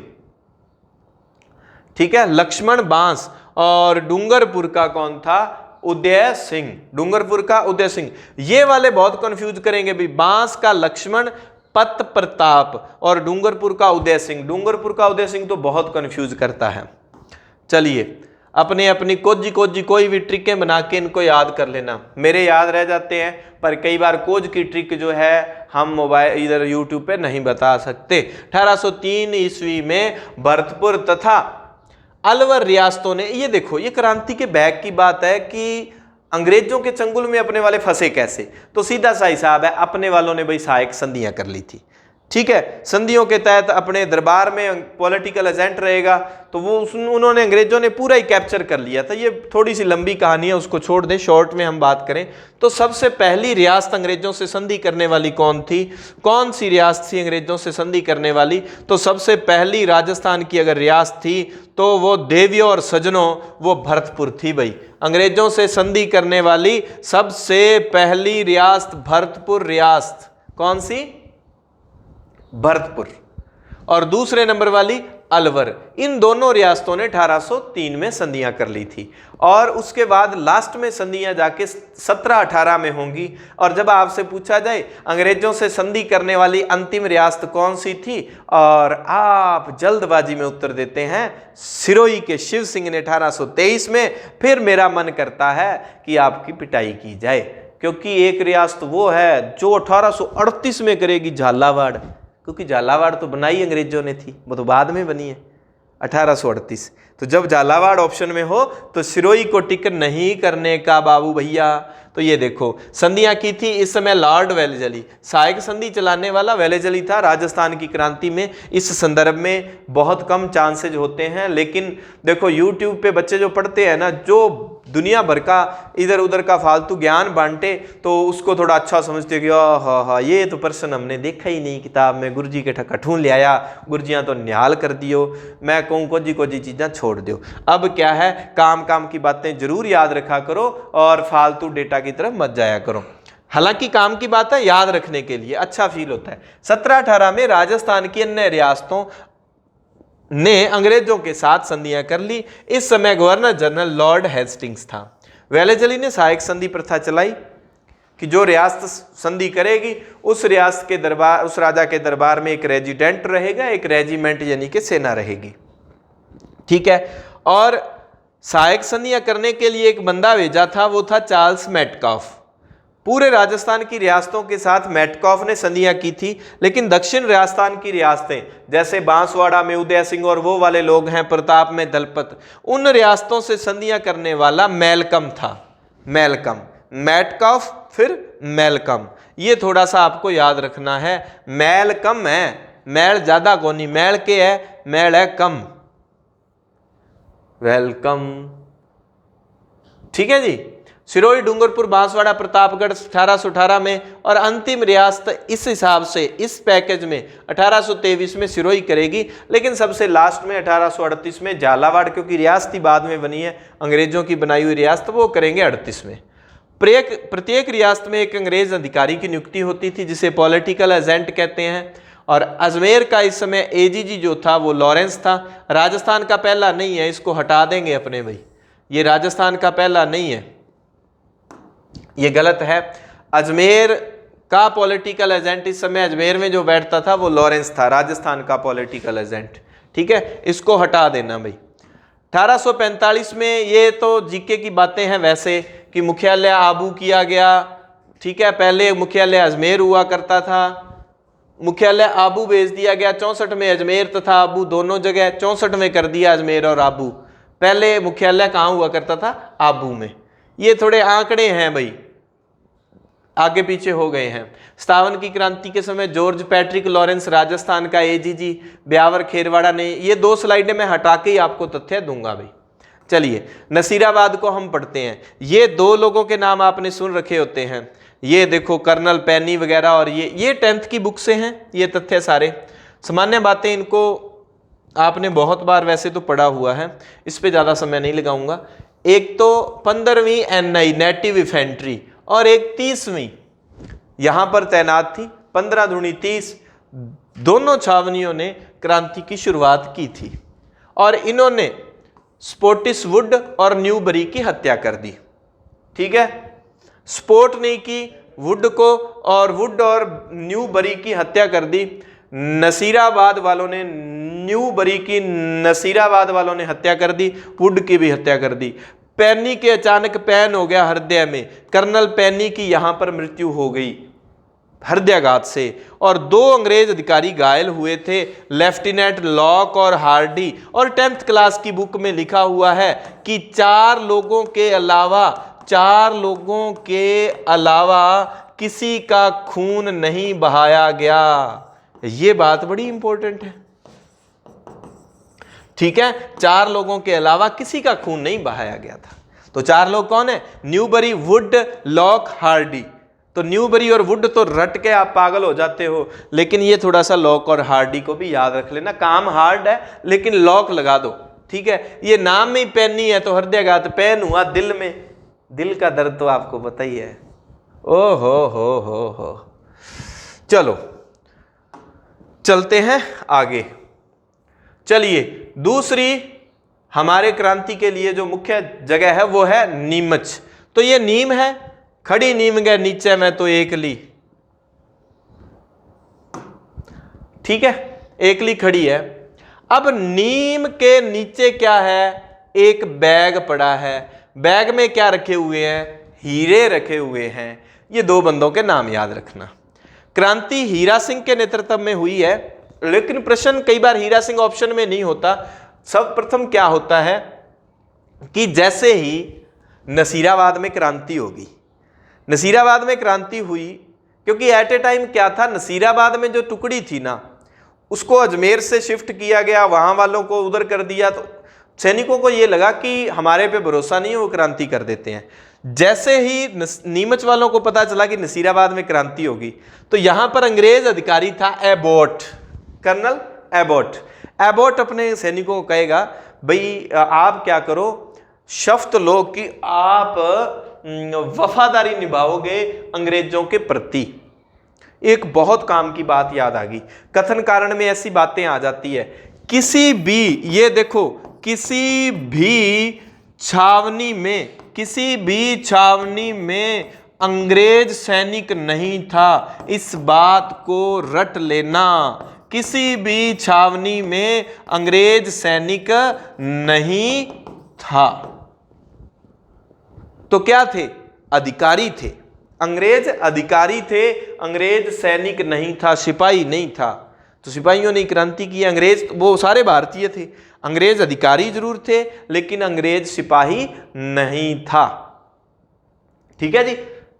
[SPEAKER 1] ठीक है, लक्ष्मण बांस। और डूंगरपुर का कौन था? उदय सिंह, डूंगरपुर का उदय सिंह। ये वाले बहुत कंफ्यूज करेंगे भी, बांस का लक्ष्मण, पत प्रताप और डूंगरपुर का उदय सिंह। डूंगरपुर का उदय सिंह तो बहुत कंफ्यूज करता है। चलिए अपने अपनी कोजी कोजी कोई भी ट्रिकें बना के इनको याद कर लेना, मेरे याद रह जाते हैं, पर कई बार कोज की ट्रिक जो है हम मोबाइल इधर यूट्यूब पे नहीं बता सकते। 1803 ईस्वी में भरतपुर तथा अलवर रियासतों ने, ये देखो ये क्रांति के बैक की बात है कि अंग्रेजों के चंगुल में अपने वाले फंसे कैसे, तो सीधा सा हिसाब है, अपने वालों ने भाई सहायक संधियां कर ली थी, ठीक है। संधियों के तहत अपने दरबार में पॉलिटिकल एजेंट रहेगा, तो वो उन्होंने अंग्रेजों ने पूरा ही कैप्चर कर लिया था। ये थोड़ी सी लंबी कहानी है, उसको छोड़ दें, शॉर्ट में हम बात करें तो सबसे पहली रियासत अंग्रेजों से संधि करने वाली कौन थी? कौन सी रियासत थी अंग्रेजों से संधि करने वाली? तो सबसे पहली राजस्थान की अगर रियासत थी तो वो देवियों और सज्जनों, वो भरतपुर थी भाई। अंग्रेजों से संधि करने वाली सबसे पहली रियासत भरतपुर रियासत, कौन सी? भरतपुर। और दूसरे नंबर वाली अलवर। इन दोनों रियासतों ने 1803 में संधियां कर ली थी, और उसके बाद लास्ट में संधियां जाके 1718 में होंगी। और जब आपसे पूछा जाए अंग्रेजों से संधि करने वाली अंतिम रियासत कौन सी थी, और आप जल्दबाजी में उत्तर देते हैं सिरोही के शिव सिंह ने 1823 में, फिर मेरा मन करता है कि आपकी पिटाई की जाए, क्योंकि एक रियासत वो है जो 1838 में करेगी, झालावाड़, क्योंकि झालावाड़ तो बनाई अंग्रेजों ने थी, वो तो बाद में बनी है 1838। तो जब झालावाड़ ऑप्शन में हो तो सिरोही को टिक नहीं करने का बाबू भैया। तो ये देखो संधियां की थी इस समय लॉर्ड वेलेजली, सहायक संधि चलाने वाला वेलेजली था राजस्थान की क्रांति में। इस संदर्भ में बहुत कम चांसेज होते हैं, लेकिन देखो यूट्यूब पे बच्चे जो पढ़ते हैं ना, जो दुनिया भर का इधर उधर का फालतू ज्ञान बांटे, तो उसको थोड़ा अच्छा समझते कि हाँ ये तो प्रश्न हमने देखा ही नहीं किताब में, गुरुजी के ठकठून ले आया, गुरुजियाँ तो निहाल कर दियो, मैं कहूँ कोजी चीज़ां छोड़ दो। अब क्या है, काम की बातें जरूर याद रखा करो और फालतू डेटा की तरफ मत जाया करो। हालांकि काम की बात है, याद रखने के लिए अच्छा फील होता है। 1718 में राजस्थान की अन्य रियासतों ने अंग्रेजों के साथ संधियां कर ली। इस समय गवर्नर जनरल लॉर्ड हेस्टिंग्स था। वेलेजली ने सहायक संधि प्रथा चलाई कि जो रियासत संधि करेगी उस रियासत के दरबार, उस राजा के दरबार में एक रेजिडेंट रहेगा, एक रेजिमेंट यानी कि सेना रहेगी, ठीक है। और सहायक संधियां करने के लिए एक बंदा भेजा था, वो था चार्ल्स मेटकाफ। पूरे राजस्थान की रियासतों के साथ मेटकाफ ने संधियां की थी, लेकिन दक्षिण राजस्थान की रियासतें जैसे बांसवाड़ा में उदय सिंह और वो वाले लोग हैं, प्रताप में दलपत, उन रियासतों से संधियां करने वाला मैलकम था। मैलकम, मेटकाफ फिर मैलकम, ये थोड़ा सा आपको याद रखना है। मैल कम है, मैल ज्यादा कोनी, मैल के है, मैल है कम। वेलकम, ठीक है जी। सिरोही, डूंगरपुर, बांसवाड़ा, प्रतापगढ़ 1818 में, और अंतिम रियासत इस हिसाब से इस पैकेज में 1823 में सिरोही करेगी, लेकिन सबसे लास्ट में 1838 में झालावाड़, क्योंकि रियासती बाद में बनी है, अंग्रेजों की बनाई हुई रियासत, वो करेंगे 38 में। प्रत्येक रियासत में एक अंग्रेज अधिकारी की नियुक्ति होती थी जिसे पॉलिटिकल एजेंट कहते हैं। और अजमेर का इस समय एजीजी जो था वो लॉरेंस था। राजस्थान का पहला नहीं है, इसको हटा देंगे अपने भाई, ये राजस्थान का पहला नहीं है, ये गलत है। अजमेर का पॉलिटिकल एजेंट इस समय अजमेर में जो बैठता था वो लॉरेंस था, राजस्थान का पॉलिटिकल एजेंट, ठीक है, इसको हटा देना भाई। 1845 में, ये तो जीके की बातें हैं वैसे, कि मुख्यालय आबू किया गया, ठीक है। पहले मुख्यालय अजमेर हुआ करता था, मुख्यालय आबू भेज दिया गया। 64 में अजमेर तथा आबू दोनों जगह, 64 में कर दिया अजमेर और आबू। पहले मुख्यालय कहाँ हुआ करता था? आबू में। ये थोड़े आंकड़े हैं भाई, आगे पीछे हो गए हैं। 57 की क्रांति के समय जॉर्ज पैट्रिक लॉरेंस राजस्थान का एजीजी, ब्यावर खेरवाड़ा ने, ये 2 स्लाइडें मैं हटा के ही आपको तथ्य दूंगा भाई। चलिए नसीराबाद को हम पढ़ते हैं। ये 2 लोगों के नाम आपने सुन रखे होते हैं, ये देखो कर्नल पैनी वगैरह, और ये 10th की बुक से हैं ये तथ्य सारे। सामान्य बातें, इनको आपने बहुत बार वैसे तो पढ़ा हुआ है, इस पे ज़्यादा समय नहीं लगाऊंगा। एक तो 15वीं NI नेटिव इन्फेंट्री, और एक 30वीं यहां पर तैनात थी। 15 दूनी 30 दोनों छावनियों ने क्रांति की शुरुआत की थी और इन्होंने स्पोर्टिसवुड और न्यूबरी की हत्या कर दी। ठीक है, स्पोर्ट नहीं की, वुड को और वुड और न्यूबरी की हत्या कर दी। नसीराबाद वालों ने न्यूबरी की नसीराबाद वालों ने हत्या कर दी, वुड की भी हत्या कर दी। पैनी के अचानक पैन हो गया हृदय में, कर्नल पैनी की यहां पर मृत्यु हो गई हृदयाघात से और 2 अंग्रेज अधिकारी घायल हुए थे, लेफ्टिनेंट लॉक और हार्डी। और 10th क्लास की बुक में लिखा हुआ है कि 4 लोगों के अलावा किसी का खून नहीं बहाया गया। यह बात बड़ी इंपॉर्टेंट है। ठीक है, 4 लोगों के अलावा किसी का खून नहीं बहाया गया था। तो 4 लोग कौन है? Newbury, would, lock, Hardy. तो न्यूबरी और वुड तो रट के आप पागल हो जाते हो, लेकिन ये थोड़ा सा लॉक और हार्डी को भी याद रख लेना। काम हार्ड है लेकिन लॉक लगा दो। ठीक है, ये नाम में ही पैनी है तो हृदयाघात, पैन हुआ दिल में, दिल का दर्द तो आपको पता ही है। ओ हो। चलो चलते हैं आगे। चलिए, दूसरी हमारे क्रांति के लिए जो मुख्य जगह है वो है नीमच। तो ये नीम है, खड़ी नीम गए नीचे में तो एकली। ठीक है, एकली खड़ी है। अब नीम के नीचे क्या है? एक बैग पड़ा है। बैग में क्या रखे हुए हैं? हीरे रखे हुए हैं। ये 2 बंदों के नाम याद रखना। क्रांति हीरा सिंह के नेतृत्व में हुई है, लेकिन प्रश्न कई बार हीरा सिंह ऑप्शन में नहीं होता। सब प्रथम क्या होता है कि जैसे ही नसीराबाद में क्रांति होगी, नसीराबाद में क्रांति हुई, क्योंकि एट ए टाइम क्या था, नसीराबाद में जो टुकड़ी थी ना उसको अजमेर से शिफ्ट किया गया, वहां वालों को उधर कर दिया। तो सैनिकों को ये लगा कि हमारे पे भरोसा नहीं है, वो क्रांति कर देते हैं। जैसे ही नीमच वालों को पता चला कि नसीराबाद में क्रांति होगी, तो यहां पर अंग्रेज अधिकारी था एबॉट, कर्नल एबॉट। एबॉट अपने सैनिकों को कहेगा, भाई आप क्या करो, शर्त लो कि आप वफादारी निभाओगे अंग्रेजों के प्रति। एक बहुत काम की बात याद आ गई, कथन कारण में ऐसी बातें आ जाती है। किसी भी, ये देखो, किसी भी छावनी में अंग्रेज सैनिक नहीं था, इस बात को रट लेना। किसी भी छावनी में अंग्रेज सैनिक नहीं था। तो क्या थे? अधिकारी थे। अंग्रेज अधिकारी थे, अंग्रेज सैनिक नहीं था, सिपाही नहीं था। तो सिपाहियों ने क्रांति की। अंग्रेज वो सारे भारतीय थे, अंग्रेज अधिकारी जरूर थे लेकिन अंग्रेज सिपाही नहीं था। ठीक है जी।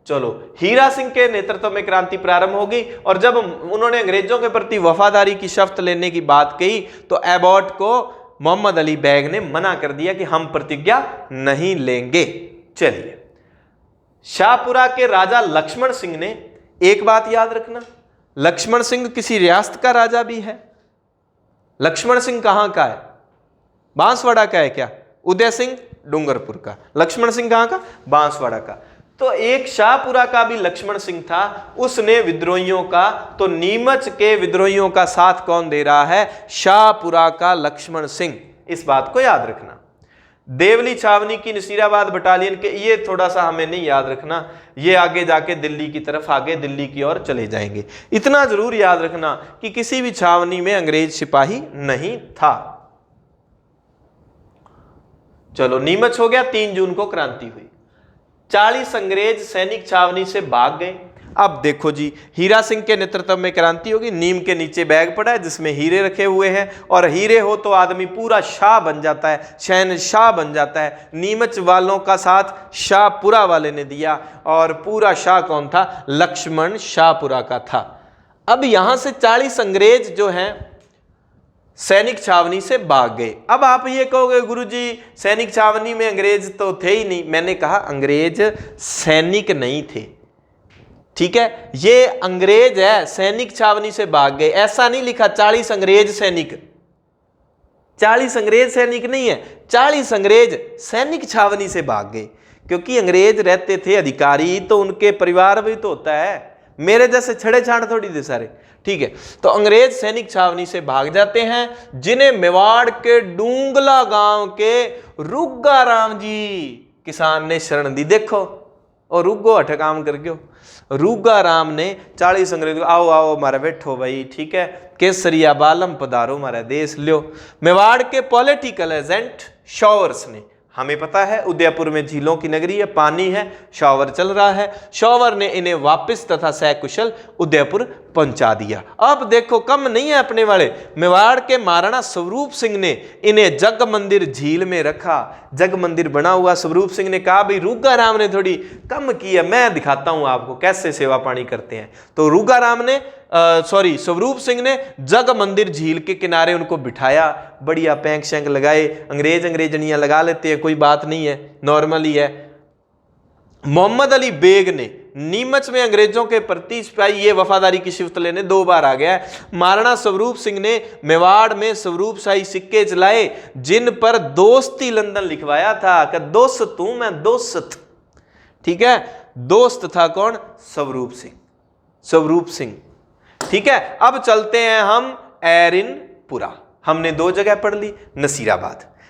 [SPEAKER 1] चलो, हीरा सिंह के नेतृत्व में क्रांति प्रारंभ होगी और जब उन्होंने अंग्रेजों के प्रति वफादारी की शर्त लेने की बात कही तो एबॉट को मोहम्मद अली बैग ने मना कर दिया कि हम प्रतिज्ञा नहीं लेंगे। चलिए, शाहपुरा के राजा लक्ष्मण सिंह ने, एक बात याद रखना, लक्ष्मण सिंह किसी रियासत का राजा भी है। लक्ष्मण सिंह कहां का है? बांसवाड़ा का है क्या? उदय सिंह डूंगरपुर का, लक्ष्मण सिंह कहां का? बांसवाड़ा का। तो एक शाहपुरा का भी लक्ष्मण सिंह था, उसने विद्रोहियों का, तो नीमच के विद्रोहियों का साथ कौन दे रहा है? शाहपुरा का लक्ष्मण सिंह। इस बात को याद रखना। देवली छावनी की नसीराबाद बटालियन के, ये थोड़ा सा हमें नहीं याद रखना, ये आगे जाके दिल्ली की तरफ, आगे दिल्ली की ओर चले जाएंगे। इतना जरूर याद रखना कि किसी भी छावनी में अंग्रेज सिपाही नहीं था। चलो, नीमच हो गया। 3 जून को क्रांति हुई। 40 अंग्रेज सैनिक छावनी से भाग गए। अब देखो जी, हीरा सिंह के नेतृत्व में क्रांति होगी। नीम के नीचे बैग पड़ा है जिसमें हीरे रखे हुए हैं, और हीरे हो तो आदमी पूरा शाह बन जाता है, शहनशाह बन जाता है। नीमच वालों का साथ शाहपुरा वाले ने दिया, और पूरा शाह कौन था? लक्ष्मण शाहपुरा का था। अब यहां से 40 अंग्रेज जो हैं सैनिक छावनी से भाग गए। अब आप ये कहोगे, गुरुजी सैनिक छावनी में अंग्रेज तो थे ही नहीं। मैंने कहा अंग्रेज सैनिक नहीं थे। ठीक है, ये अंग्रेज है, सैनिक छावनी से भाग गए। ऐसा नहीं लिखा 40 अंग्रेज सैनिक, 40 अंग्रेज सैनिक नहीं है, 40 अंग्रेज सैनिक छावनी से भाग गए। क्योंकि अंग्रेज रहते थे अधिकारी, तो उनके परिवार भी तो होता है, मेरे जैसे छड़े छाड़ थोड़ी थे सारे, ठीक है। तो अंग्रेज सैनिक छावनी से भाग जाते हैं, जिन्हें मेवाड़ के डूंगला गांव के रुग्गा राम जी किसान ने शरण दी। देखो और रुग्गो हठ काम कर गयो, रुग्गा राम ने 40 अंग्रेज को आओ आओ मारा बैठो भाई, ठीक है, केसरिया बालम पधारो मारा देश ल्यो। मेवाड़ के पॉलिटिकल एजेंट शॉवर्स ने, हमें पता है उदयपुर में झीलों की नगरी है, पानी है, शॉवर चल रहा है, शॉवर ने इन्हें वापस तथा सकुशल उदयपुर पहुंचा दिया। अब देखो कम नहीं है अपने वाले, मेवाड़ के महाराणा स्वरूप सिंह ने इन्हें जग मंदिर झील में रखा, जग मंदिर बना हुआ। स्वरूप सिंह ने कहा भाई रुग्गा राम ने थोड़ी कम की है, मैं दिखाता हूं आपको कैसे सेवा पानी करते हैं। तो रुग्गा राम ने स्वरूप सिंह ने जग मंदिर झील के किनारे उनको बिठाया, बढ़िया पैंक शैंक लगाए, अंग्रेजनियां लगा लेते हैं, कोई बात नहीं है, नॉर्मल ही है। मोहम्मद अली बेग ने नीमच में अंग्रेजों के प्रति सिपाही ये वफादारी की शिफ्त लेने 2 बार आ गया है। महाराणा स्वरूप सिंह ने मेवाड़ में स्वरूप शाही सिक्के चलाए, जिन पर दोस्ती लंदन लिखवाया था कि दोस्त तू मैं दोस्त, ठीक है, दोस्त था कौन? स्वरूप सिंह, स्वरूप सिंह, ठीक है। अब चलते हैं हम एरिनपुरा। हमने 2 जगह पढ़ ली,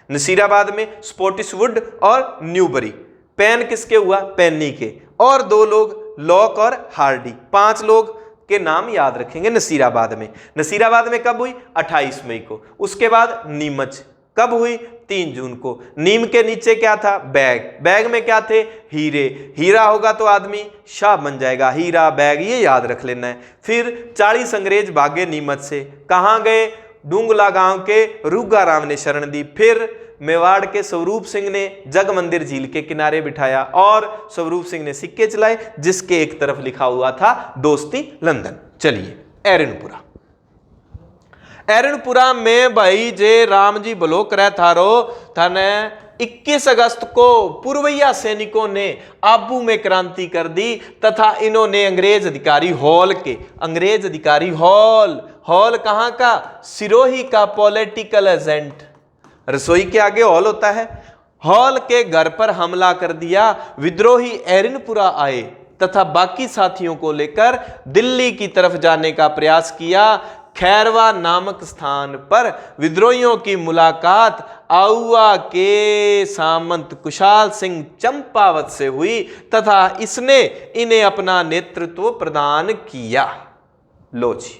[SPEAKER 1] नसीराबाद में स्पोटिसवुड और न्यूबरी। पेन किसके हुआ? पेन्नी के। और 2 लोग लॉक और हार्डी, 5 लोग के नाम याद रखेंगे नसीराबाद में। नसीराबाद में कब हुई? 28 मई को। उसके बाद नीमच कब हुई? 3 जून को। नीम के नीचे क्या था? बैग, बैग में क्या थे? हीरे, हीरा होगा तो आदमी शाह बन जाएगा, हीरा बैग, ये याद रख लेना है। फिर 40 अंग्रेज भागे नीमच से, कहां गए? डूंगला गांव के रुग्गा राम ने शरण दी। फिर मेवाड़ के स्वरूप सिंह ने जग मंदिर झील के किनारे बिठाया और स्वरूप सिंह ने सिक्के चलाए, जिसके एक तरफ लिखा हुआ था दोस्ती लंदन। चलिए एरिनपुरा। एरिनपुरा में भाई जे राम जी ब्लॉक रह थारो थाने 21 अगस्त को पूर्वैया सैनिकों ने आबू में क्रांति कर दी तथा इन्होंने अंग्रेज अधिकारी हॉल के, अंग्रेज अधिकारी हॉल, हॉल कहां का? सिरोही का पॉलिटिकल एजेंट, रसोई के आगे हॉल होता है, हॉल के घर पर हमला कर दिया। विद्रोही एरिनपुरा आए तथा बाकी साथियों को लेकर दिल्ली की तरफ जाने का प्रयास किया। खैरवा नामक स्थान पर विद्रोहियों की मुलाकात आउवा के सामंत कुशाल सिंह चंपावत से हुई तथा इसने इन्हें अपना नेतृत्व प्रदान किया। लो जी,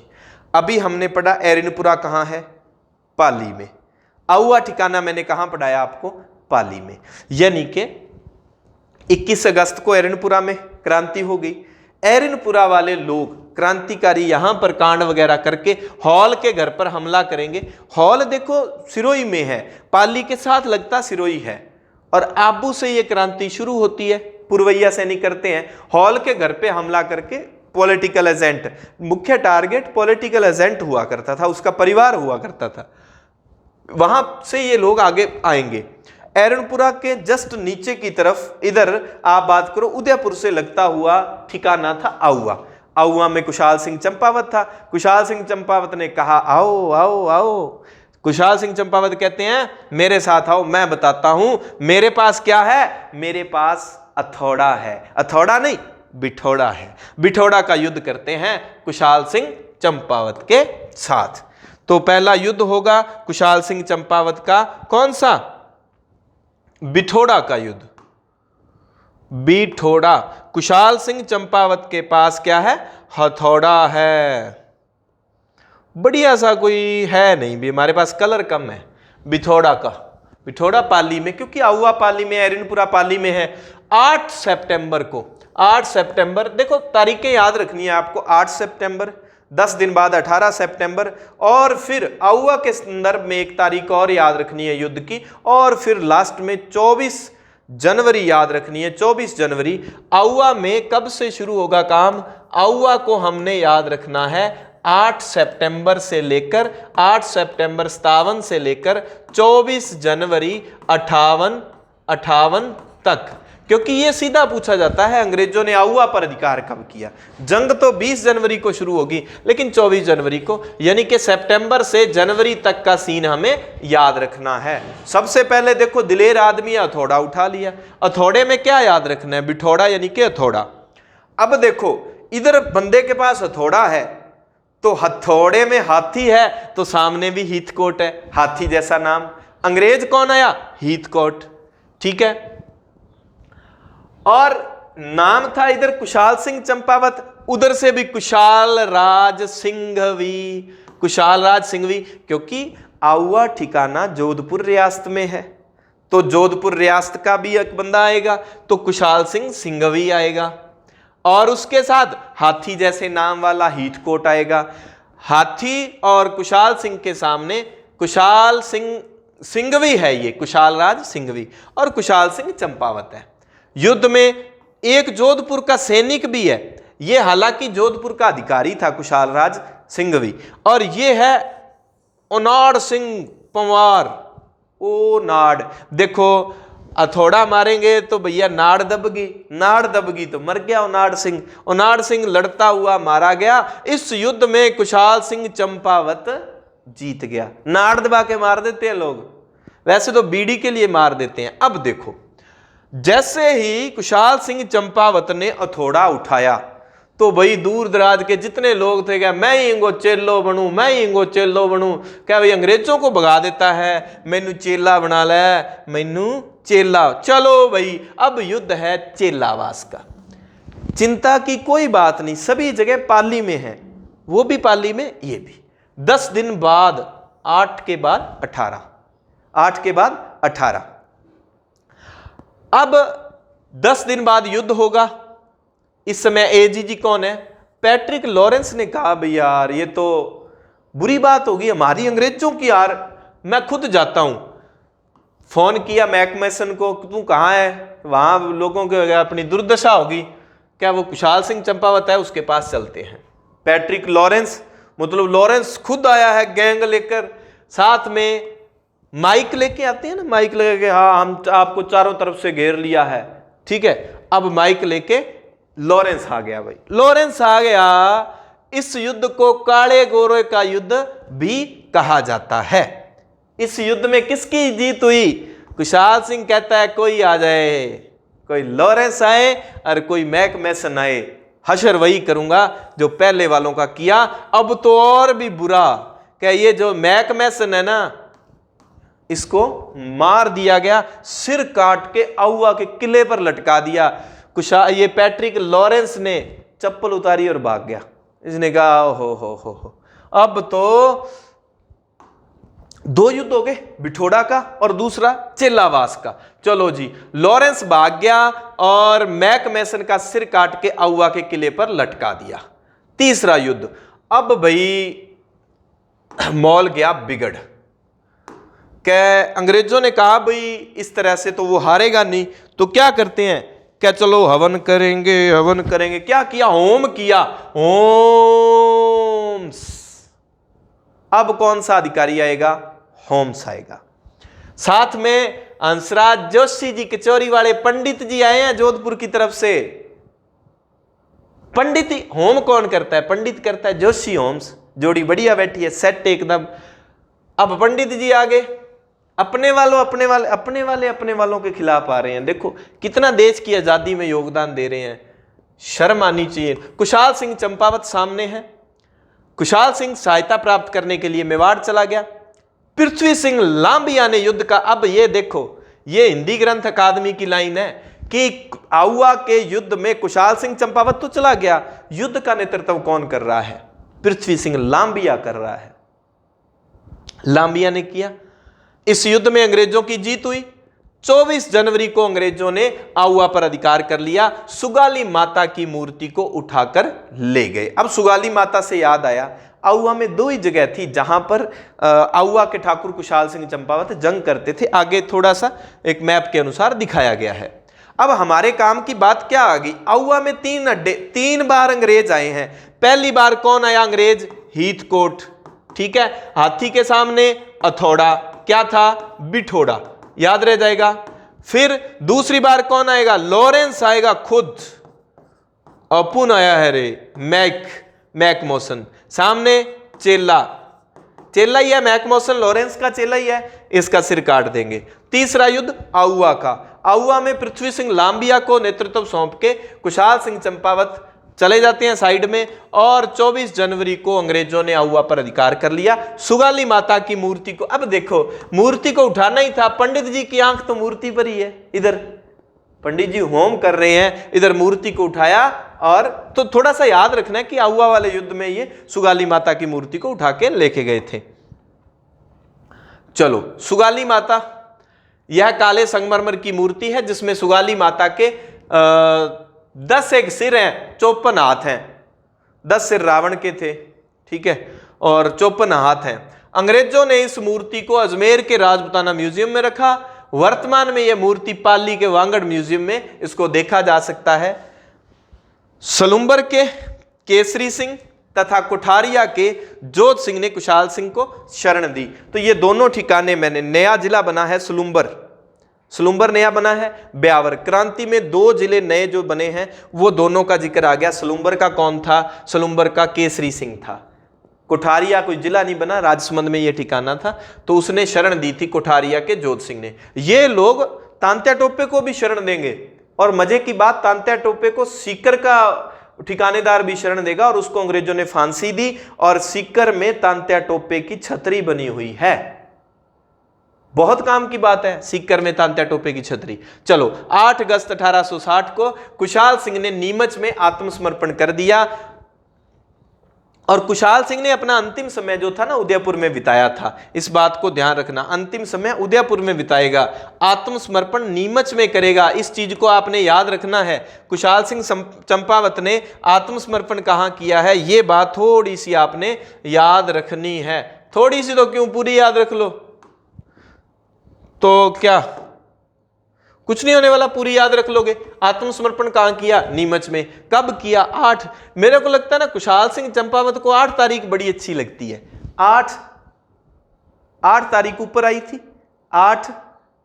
[SPEAKER 1] अभी हमने पढ़ा एरिनपुरा कहां है? पाली में। आउवा ठिकाना मैंने कहां पढ़ाया आपको? पाली में। यानी कि 21 अगस्त को एरिनपुरा में क्रांति हो गई। एरिनपुरा वाले लोग क्रांतिकारी यहां पर कांड वगैरह करके हॉल के घर पर हमला करेंगे। हॉल देखो सिरोही में है, पाली के साथ लगता सिरोही है, और आबू से ये क्रांति शुरू होती है, पूर्वैया सैनिक करते हैं। हॉल के घर पे हमला करके पॉलिटिकल एजेंट, मुख्य टारगेट पॉलिटिकल एजेंट हुआ करता था, उसका परिवार हुआ करता था, वहां से ये लोग आगे आएंगे। एरिनपुरा के जस्ट नीचे की तरफ इधर आप बात करो, उदयपुर से लगता हुआ ठिकाना था आउवा। आउवा में कुशाल सिंह चंपावत था। कुशाल सिंह चंपावत ने कहा आओ आओ आओ। कुशाल सिंह चंपावत कहते हैं मेरे साथ आओ, मैं बताता हूं मेरे पास क्या है। मेरे पास अथौड़ा है, अथौड़ा नहीं बिठौड़ा है। बिठौड़ा का युद्ध करते हैं कुशाल सिंह चंपावत के साथ। तो पहला युद्ध होगा कुशाल सिंह चंपावत का, कौन सा? बिठौड़ा का युद्ध। बिठौड़ा। कुशाल सिंह चंपावत के पास क्या है? हथौड़ा है। बढ़िया सा कोई है नहीं भी, हमारे पास कलर कम है बिठौड़ा का। बिठौड़ा पाली में, क्योंकि आउवा पाली में, एरिनपुरा पाली में है। 8 सितंबर को, 8 सितंबर, देखो तारीखें याद रखनी है आपको। 8 सितंबर, 10 दिन बाद 18 सितंबर, और फिर आउवा के संदर्भ में एक तारीख और याद रखनी है युद्ध की, और फिर लास्ट में 24 जनवरी याद रखनी है। 24 जनवरी। आउवा में कब से शुरू होगा काम? आउवा को हमने याद रखना है 8 सितंबर से लेकर, 8 सितंबर 57 से लेकर 24 जनवरी 58 तक, क्योंकि यह सीधा पूछा जाता है अंग्रेजों ने आउवा पर अधिकार कब किया। जंग तो 20 जनवरी को शुरू होगी, लेकिन 24 जनवरी को, यानी कि सितंबर से जनवरी तक का सीन हमें याद रखना है। सबसे पहले देखो दिलेर आदमी हथौड़ा उठा लिया। हथौड़े में क्या याद रखना है? बिठौड़ा यानी कि हथौड़ा। अब देखो इधर बंदे के पास हथौड़ा है, तो हथौड़े में हाथी है, तो सामने भी हीथकोट है, हाथी जैसा नाम। अंग्रेज कौन आया? हीथकोट, ठीक है। और नाम था इधर कुशाल सिंह चंपावत, उधर से भी कुशाल राज सिंघवी, कुशाल राज सिंघवी, क्योंकि आउआ ठिकाना जोधपुर रियासत में है, तो जोधपुर रियासत का भी एक बंदा आएगा, तो कुशाल सिंह सिंघवी आएगा। और उसके साथ हाथी जैसे नाम वाला हीथकोट आएगा। हाथी और कुशाल सिंह के सामने कुशाल सिंह सिंघवी है, ये कुशाल राज सिंघवी, और कुशाल सिंह चंपावत है। युद्ध में एक जोधपुर का सैनिक भी है, ये हालांकि जोधपुर का अधिकारी था कुशाल राज सिंघवी, और ये है ओनाड सिंह पंवार। ओ नाड़, देखो हथौड़ा मारेंगे तो भैया नाड़ दबगी, नाड़ दबगी तो मर गया ओनाड सिंह। ओनाड सिंह लड़ता हुआ मारा गया। इस युद्ध में कुशाल सिंह चंपावत जीत गया। नाड़ दबा के मार देते हैं लोग, वैसे तो बीड़ी के लिए मार देते हैं। अब देखो, जैसे ही कुशाल सिंह चंपावत ने हथौड़ा उठाया तो भाई दूर दराज के जितने लोग थे, क्या मैं ही इनको चेलो बनूं, मैं ही इनको चेलो बनूं, क्या भाई अंग्रेजों को भगा देता है, मैनू चेला बना ले, मैनू चेला। चलो भाई, अब युद्ध है चेलावास का। चिंता की कोई बात नहीं, सभी जगह पाली में है, वो भी पाली में, ये भी। 10 दिन बाद, 8 के बाद 18, 8 के बाद 18, अब 10 दिन बाद युद्ध होगा। इस समय एजीजी कौन है? पैट्रिक लॉरेंस ने कहा भाई यार ये तो बुरी बात होगी हमारी अंग्रेजों की यार, मैं खुद जाता हूं। फोन किया मैकमेसन को, तू कहाँ है? वहां लोगों के अपनी दुर्दशा होगी, क्या वो कुशाल सिंह चंपावत है, उसके पास चलते हैं। पैट्रिक लॉरेंस, मतलब लॉरेंस खुद आया है गैंग लेकर, साथ में माइक लेके आते हैं ना, माइक लेके, हाँ हम आपको चारों तरफ से घेर लिया है, ठीक है। अब माइक लेके लॉरेंस आ गया भाई, लॉरेंस आ गया। इस युद्ध को काले गोरे का युद्ध भी कहा जाता है। इस युद्ध में किसकी जीत हुई? कुशाल सिंह कहता है कोई आ जाए, कोई लॉरेंस आए और कोई मैकमेसन आए, हशर वही करूंगा जो पहले वालों का किया। अब तो और भी बुरा, क्या ये जो मैकमेसन है ना, इसको मार दिया गया, सिर काट के आउआ के किले पर लटका दिया। ये पैट्रिक लॉरेंस ने चप्पल उतारी और भाग गया। इसने कहा हो अब तो 2 युद्ध हो गए, बिठोड़ा का और दूसरा चेलावास का। चलो जी, लॉरेंस भाग गया और मैकमेसन का सिर काट के आउआ के किले पर लटका दिया। तीसरा युद्ध, अब भाई मौल गया बिगड़। क्या अंग्रेजों ने कहा भाई इस तरह से तो वो हारेगा नहीं, तो क्या करते हैं, क्या चलो हवन करेंगे, हवन करेंगे। क्या किया? होम किया, होम्स। अब कौन सा अधिकारी आएगा? होम्स आएगा। साथ में हंसराज जोशी जी, कचौरी वाले पंडित जी आए हैं जोधपुर की तरफ से। पंडित ही होम कौन करता है? पंडित करता है जोशी होम्स। जोड़ी बढ़िया बैठी है, सेट एकदम। अब पंडित जी आगे, अपने वालों के खिलाफ आ रहे हैं। देखो कितना देश की आजादी में योगदान दे रहे हैं, शर्म आनी चाहिए। कुशाल सिंह चंपावत सामने है। कुशाल सिंह सहायता प्राप्त करने के लिए मेवाड़ चला गया। पृथ्वी सिंह लांबिया ने युद्ध का, अब ये देखो, ये हिंदी ग्रंथ अकादमी की लाइन है कि आउआ के युद्ध में कुशाल सिंह चंपावत तो चला गया, युद्ध का नेतृत्व कौन कर रहा है? पृथ्वी सिंह लांबिया कर रहा है। लांबिया ने किया। इस युद्ध में अंग्रेजों की जीत हुई। 24 जनवरी को अंग्रेजों ने आउआ पर अधिकार कर लिया। सुगाली माता की मूर्ति को उठाकर ले गए। अब सुगाली माता से याद आया, आउआ में 2 ही जगह थी जहां पर आउआ के ठाकुर कुशाल सिंह चंपावत जंग करते थे। आगे थोड़ा सा एक मैप के अनुसार दिखाया गया है। अब हमारे काम की बात क्या आ गई? आउआ में 3 अड्डे, 3 बार अंग्रेज आए हैं। पहली बार कौन आया अंग्रेज? हीथकोट, ठीक है। हाथी के सामने हथौड़ा, क्या था? बिठोड़ा, याद रह जाएगा। फिर दूसरी बार कौन आएगा? लॉरेंस आएगा खुद। अपुन आया है रे, मैकमोसन। सामने चेला ही है, मैकमोसन लॉरेंस का चेला ही है, इसका सिर काट देंगे। तीसरा युद्ध आउआ का। आउआ में पृथ्वी सिंह लांबिया को नेतृत्व सौंप के कुशाल सिंह चंपावत चले जाते हैं साइड में। और 24 जनवरी को अंग्रेजों ने आउवा पर अधिकार कर लिया। सुगाली माता की मूर्ति को, अब देखो मूर्ति को उठाना ही था, पंडित जी की आंख तो मूर्ति पर ही है, इधर पंडित जी होम कर रहे हैं, इधर मूर्ति को उठाया। और तो थोड़ा सा याद रखना है कि आउवा वाले युद्ध में ये सुगाली माता की मूर्ति को उठा के लेके गए थे। चलो, सुगाली माता, यह काले संगमरमर की मूर्ति है जिसमें सुगाली माता के 10 एक सिर हैं, 54 हाथ हैं। 10 सिर रावण के थे, ठीक है, और 54 हाथ हैं। अंग्रेजों ने इस मूर्ति को अजमेर के राजपुताना म्यूजियम में रखा। वर्तमान में यह मूर्ति पाली के वांगड़ म्यूजियम में इसको देखा जा सकता है। सलुम्बर के केसरी सिंह तथा कुठारिया के जोध सिंह ने कुशाल सिंह को शरण दी। तो ये दोनों ठिकाने मैंने, नया जिला बना है सलुम्बर नया बना है। ब्यावर क्रांति में 2 जिले नए जो बने हैं वो दोनों का जिक्र आ गया। सलुम्बर का कौन था? सलुम्बर का केसरी सिंह था। कुठारिया कोई जिला नहीं बना, राजसमंद में ये ठिकाना था, तो उसने शरण दी थी कुठारिया के जोध सिंह ने। ये लोग तांत्या टोपे को भी शरण देंगे, और मजे की बात, तांत्या टोपे को सीकर का ठिकानेदार भी शरण देगा, और उसको अंग्रेजों ने फांसी दी, और सीकर में तांत्या टोपे की छतरी बनी हुई है। बहुत काम की बात है, सीकर में तांत्या टोपे की छतरी। चलो, 8 अगस्त 1860 को कुशाल सिंह ने नीमच में आत्मसमर्पण कर दिया, और कुशाल सिंह ने अपना अंतिम समय जो था ना उदयपुर में बिताया था। इस बात को ध्यान रखना, अंतिम समय उदयपुर में बिताएगा, आत्मसमर्पण नीमच में करेगा। इस चीज को आपने याद रखना है। कुशाल सिंह चंपावत ने आत्मसमर्पण कहाँ किया है, ये बात थोड़ी सी आपने याद रखनी है। थोड़ी सी तो क्यों, पूरी याद रख लो तो क्या कुछ नहीं होने वाला, पूरी याद रख लोगे। आत्मसमर्पण कहां किया? नीमच में। कब किया? 8। मेरे को लगता है ना कुशाल सिंह चंपावत को 8 तारीख बड़ी अच्छी लगती है। 8 तारीख ऊपर आई थी, 8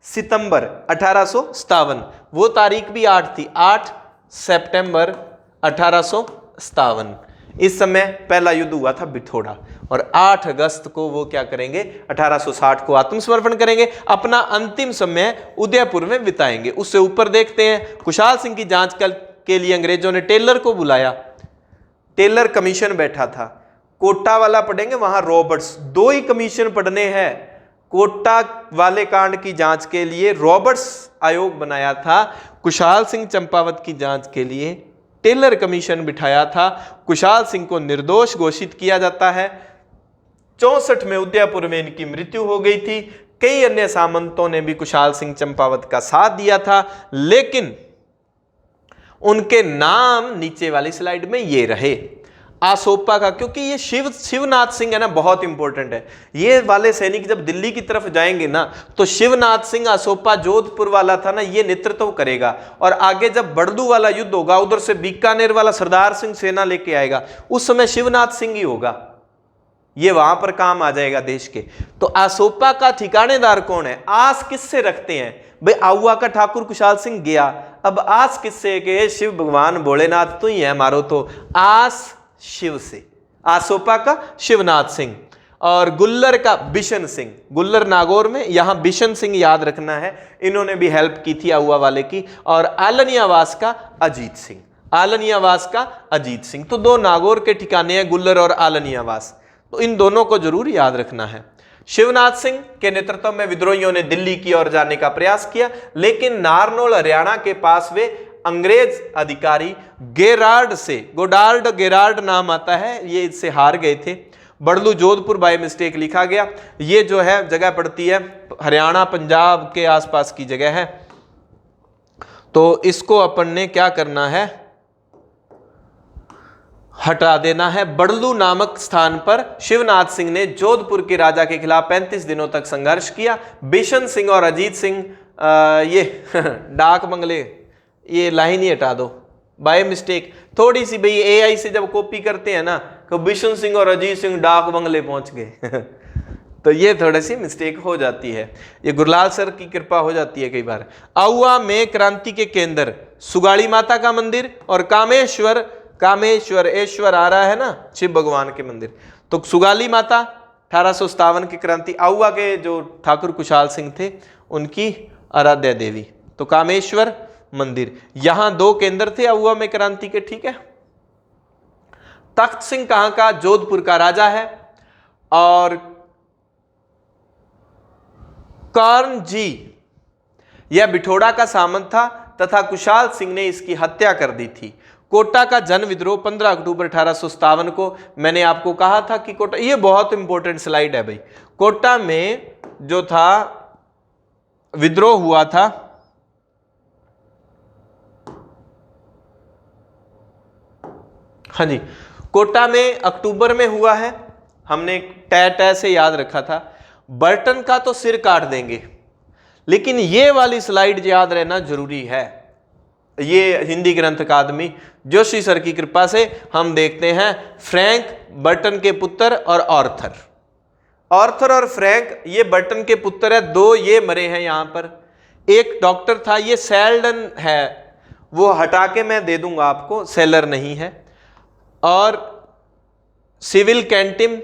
[SPEAKER 1] सितंबर 1857, वो तारीख भी 8 थी, 8 सितंबर 1857। इस समय पहला युद्ध हुआ था बिथोड़ा, और 8 अगस्त को वो क्या करेंगे, 1860 को आत्मसमर्पण करेंगे, अपना अंतिम समय उदयपुर में बिताएंगे। उससे ऊपर देखते हैं, कुशाल सिंह की जांच के लिए अंग्रेजों ने टेलर को बुलाया। टेलर कमीशन बैठा था। कोटा वाला पढ़ेंगे, वहां रॉबर्ट्स, 2 ही कमीशन पढ़ने हैं। कोटा वाले कांड की जांच के लिए रॉबर्ट्स आयोग बनाया था, कुशाल सिंह चंपावत की जांच के लिए टेलर कमीशन बिठाया था। कुशाल सिंह को निर्दोष घोषित किया जाता है। 64 में उदयपुर में इनकी मृत्यु हो गई थी। कई अन्य सामंतों ने भी कुशाल सिंह चंपावत का साथ दिया था, लेकिन उनके नाम नीचे वाली स्लाइड में ये रहे। आसोपा का, क्योंकि ये शिवनाथ सिंह है ना, बहुत इंपॉर्टेंट है। ये वाले सैनिक जब दिल्ली की तरफ जाएंगे ना, तो शिवनाथ सिंह आसोपा जोधपुर वाला था ना, ये नेतृत्व करेगा। और आगे जब बड़दू वाला युद्ध होगा, उधर से बीकानेर वाला सरदार सिंह सेना लेके आएगा, उस समय शिवनाथ सिंह ही होगा। ये वहां पर काम आ जाएगा देश के। तो आसोपा का ठिकानेदार कौन है? आस किससे रखते हैं भाई? आउवा का ठाकुर कुशाल सिंह गया, अब आस किससे के? शिव भगवान भोलेनाथ तो ही है हमारो, तो आस शिव से। आसोपा का शिवनाथ सिंह, और गुल्लर का बिशन सिंह। गुल्लर नागौर में, यहां बिशन सिंह याद रखना है, इन्होंने भी हेल्प की थी आउवा वाले की। और आलनियावास का अजीत सिंह, आलनियावास का अजीत सिंह। तो 2 नागौर के ठिकाने हैं, गुल्लर और आलनियावास, तो इन दोनों को जरूर याद रखना है। शिवनाथ सिंह के नेतृत्व में विद्रोहियों ने दिल्ली की ओर जाने का प्रयास किया, लेकिन नारनौल हरियाणा के पास वे अंग्रेज अधिकारी गेरार्ड से, गोडार्ड गेरार्ड नाम आता है, ये इससे हार गए थे। बड़लू जोधपुर बाय मिस्टेक लिखा गया। ये जो है जगह पड़ती है हरियाणा पंजाब के आसपास की जगह है। तो इसको अपन ने क्या करना है, हटा देना है। बड़लू नामक स्थान पर शिवनाथ सिंह ने जोधपुर के राजा के खिलाफ 35 दिनों तक संघर्ष किया। बिशन सिंह और अजीत सिंह, ये डाक बंगले, ये लाइन ही हटा दो बाय मिस्टेक। थोड़ी सी भाई एआई से जब कॉपी करते हैं ना, तो बिशन सिंह और अजीत सिंह डाक बंगले पहुंच गए तो ये थोड़ी सी मिस्टेक हो जाती है, ये गुरलाल सर की कृपा हो जाती है कई बार। आउवा में क्रांति के केंद्र सुगाड़ी माता का मंदिर और कामेश्वर ऐश्वर आ रहा है ना, शिव भगवान के मंदिर। तो सुगाली माता 1857 की क्रांति, आउवा के जो ठाकुर कुशाल सिंह थे उनकी आराध्या देवी। तो कामेश्वर मंदिर, यहां 2 केंद्र थे आउवा में क्रांति के, ठीक है। तख्त सिंह कहां का? जोधपुर का राजा है। और कर्ण जी यह बिठोड़ा का सामंत था तथा कुशाल सिंह ने इसकी हत्या कर दी थी। कोटा का जन विद्रोह 15 अक्टूबर 1857 को, मैंने आपको कहा था कि कोटा, ये बहुत इंपॉर्टेंट स्लाइड है भाई। कोटा में जो था विद्रोह हुआ था, हाँ जी, कोटा में अक्टूबर में हुआ है, हमने टै से याद रखा था। बर्टन का तो सिर काट देंगे, लेकिन ये वाली स्लाइड याद रहना जरूरी है। ये हिंदी ग्रंथ अकादमी जोशी सर की कृपा से हम देखते हैं फ्रैंक बर्टन के पुत्र और आर्थर। आर्थर और फ्रैंक ये बर्टन के पुत्र है, दो ये मरे हैं यहां पर। एक डॉक्टर था, ये सेल्डन है, वो हटा के मैं दे दूंगा आपको, सेलर नहीं है। और सिविल कैंटिम,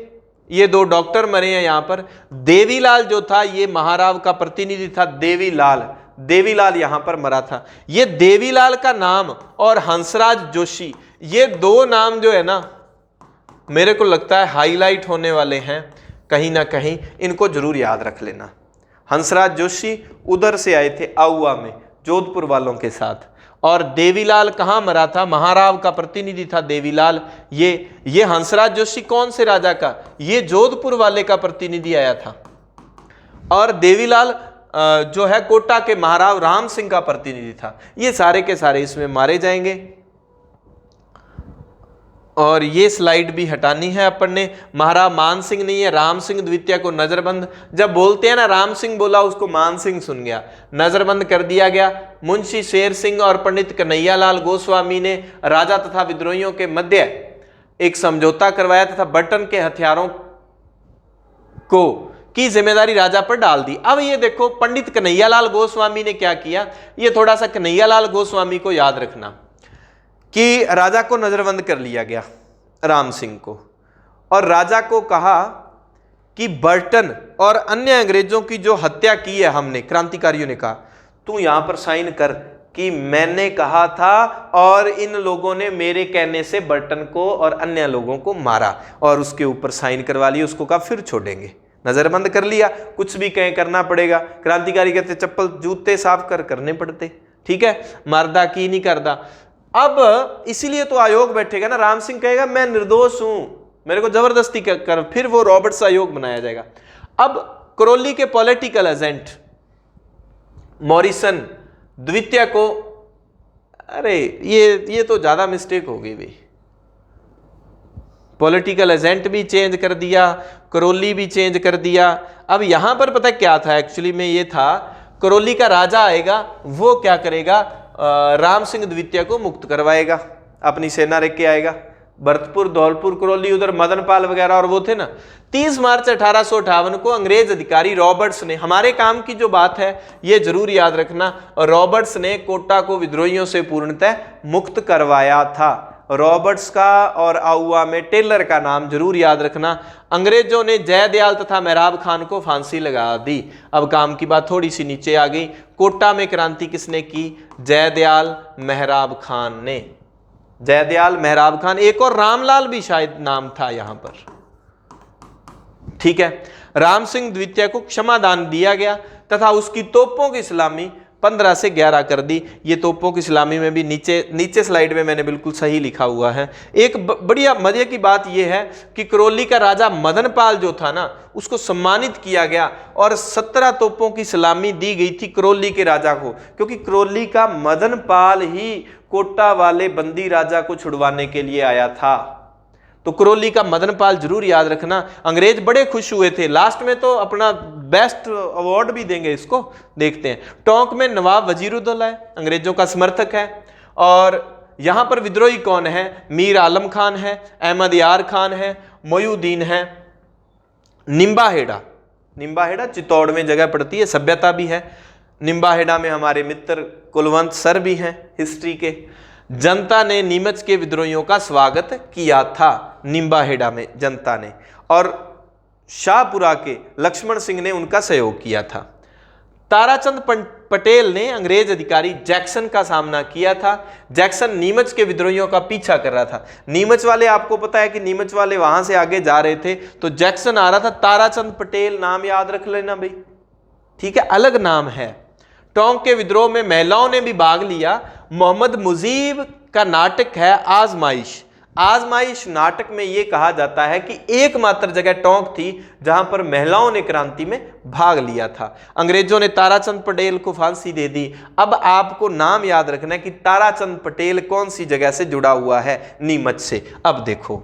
[SPEAKER 1] ये दो डॉक्टर मरे हैं यहां पर। देवीलाल जो था ये महाराव का प्रतिनिधि था, देवीलाल यहां पर मरा था। ये देवीलाल का नाम और हंसराज जोशी, ये दो नाम जो है ना, मेरे को लगता है हाईलाइट होने वाले हैं कहीं ना कहीं, इनको जरूर याद रख लेना। हंसराज जोशी उधर से आए थे आउआ में जोधपुर वालों के साथ, और देवीलाल कहां मरा था? महाराव का प्रतिनिधि था देवीलाल। ये हंसराज जोशी कौन से राजा का? ये जोधपुर वाले का प्रतिनिधि आया था। और देवीलाल जो है कोटा के महाराव राम सिंह का प्रतिनिधि था। ये सारे के सारे इसमें मारे जाएंगे। और ये स्लाइड भी हटानी है अपन ने। महाराज मान सिंह नहीं है, राम सिंह द्वितीय को नजरबंद, जब बोलते हैं ना राम सिंह बोला उसको मान सिंह सुन गया, नजरबंद कर दिया गया। मुंशी शेर सिंह और पंडित कन्हैयालाल गोस्वामी ने राजा तथा विद्रोहियों के मध्य एक समझौता करवाया तथा बर्टन के हथियारों को की जिम्मेदारी राजा पर डाल दी। अब ये देखो पंडित कन्हैयालाल गोस्वामी ने क्या किया, ये थोड़ा सा कन्हैयालाल गोस्वामी को याद रखना कि राजा को नजरबंद कर लिया गया राम सिंह को, और राजा को कहा कि बर्टन और अन्य अंग्रेजों की जो हत्या की है हमने, क्रांतिकारियों ने कहा तू यहां पर साइन कर कि मैंने कहा था और इन लोगों ने मेरे कहने से बर्टन को और अन्य लोगों को मारा, और उसके ऊपर साइन करवा लिया। उसको कहा फिर छोड़ेंगे, नजरबंद कर लिया, कुछ भी कहें करना पड़ेगा। क्रांतिकारी कहते चप्पल जूते साफ करने पड़ते, ठीक है, मरदा की नहीं करदा। अब इसीलिए तो आयोग बैठेगा ना, राम सिंह कहेगा मैं निर्दोष हूं, मेरे को जबरदस्ती कर, फिर वो रॉबर्ट्स आयोग बनाया जाएगा। अब करौली के पॉलिटिकल एजेंट मॉरिसन द्वितीय को, अरे ये तो ज्यादा मिस्टेक हो गई भाई, पॉलिटिकल एजेंट भी चेंज कर दिया, करौली भी चेंज कर दिया। अब यहां पर पता क्या था एक्चुअली में, ये था करौली का राजा आएगा, वो क्या करेगा, राम सिंह द्वितीय को मुक्त करवाएगा, अपनी सेना लेके आएगा। भरतपुर, धौलपुर, करौली, उधर मदनपाल वगैरह और वो थे ना। 30 मार्च 1858 को अंग्रेज अधिकारी रॉबर्ट्स ने, हमारे काम की जो बात है ये जरूर याद रखना, रॉबर्ट्स ने कोटा को विद्रोहियों से पूर्णतः मुक्त करवाया था। रॉबर्ट्स का और आउआ में टेलर का नाम जरूर याद रखना। अंग्रेजों ने जयदयाल तथा मेहराब खान को फांसी लगा दी। अब काम की बात थोड़ी सी नीचे आ गई। कोटा में क्रांति किसने की? जयदयाल मेहराब खान ने। जयदयाल मेहराब खान, एक और रामलाल भी शायद नाम था यहां पर, ठीक है। राम सिंह द्वितीय को क्षमादान दिया गया तथा उसकी तोपों की सलामी 15 से 11 कर दी। ये तोपों की सलामी में भी नीचे स्लाइड में मैंने बिल्कुल सही लिखा हुआ है। एक बढ़िया मजे की बात यह है कि करौली का राजा मदनपाल जो था ना, उसको सम्मानित किया गया और 17 तोपों की सलामी दी गई थी करौली के राजा को, क्योंकि करौली का मदनपाल ही कोटा वाले बंदी राजा को छुड़वाने के लिए आया था। तो करौली का मदनपाल जरूर याद रखना। अंग्रेज बड़े खुश हुए थे, लास्ट में तो अपना बेस्ट अवार्ड भी देंगे इसको, देखते हैं। टोंक में नवाब वजीरुद्दौला है, अंग्रेजों का समर्थक है। और यहां पर विद्रोही कौन है? मीर आलम खान है, अहमद यार खान है, मोयुद्दीन है। निम्बाहेड़ा चित्तौड़ में जगह पड़ती है, सभ्यता भी है। निम्बाहेड़ा में हमारे मित्र कुलवंत सर भी हैं हिस्ट्री के। जनता ने नीमच के विद्रोहियों का स्वागत किया था निम्बाहेड़ा में जनता ने, और शाहपुरा के लक्ष्मण सिंह ने उनका सहयोग किया था। ताराचंद पटेल ने अंग्रेज अधिकारी जैक्सन का सामना किया था। जैक्सन नीमच के विद्रोहियों का पीछा कर रहा था। नीमच वाले, आपको पता है कि नीमच वाले वहां से आगे जा रहे थे, तो जैक्सन आ रहा था। ताराचंद पटेल नाम याद रख लेना भाई, ठीक है, अलग नाम है। टोंक के विद्रोह में महिलाओं ने भी भाग लिया। मोहम्मद मुजीब का नाटक है आजमाइश। आजमाइश नाटक में यह कहा जाता है कि एकमात्र जगह टोंक थी जहां पर महिलाओं ने क्रांति में भाग लिया था। अंग्रेजों ने ताराचंद पटेल को फांसी दे दी। अब आपको नाम याद रखना है कि ताराचंद पटेल कौन सी जगह से जुड़ा हुआ है, नीमच से। अब देखो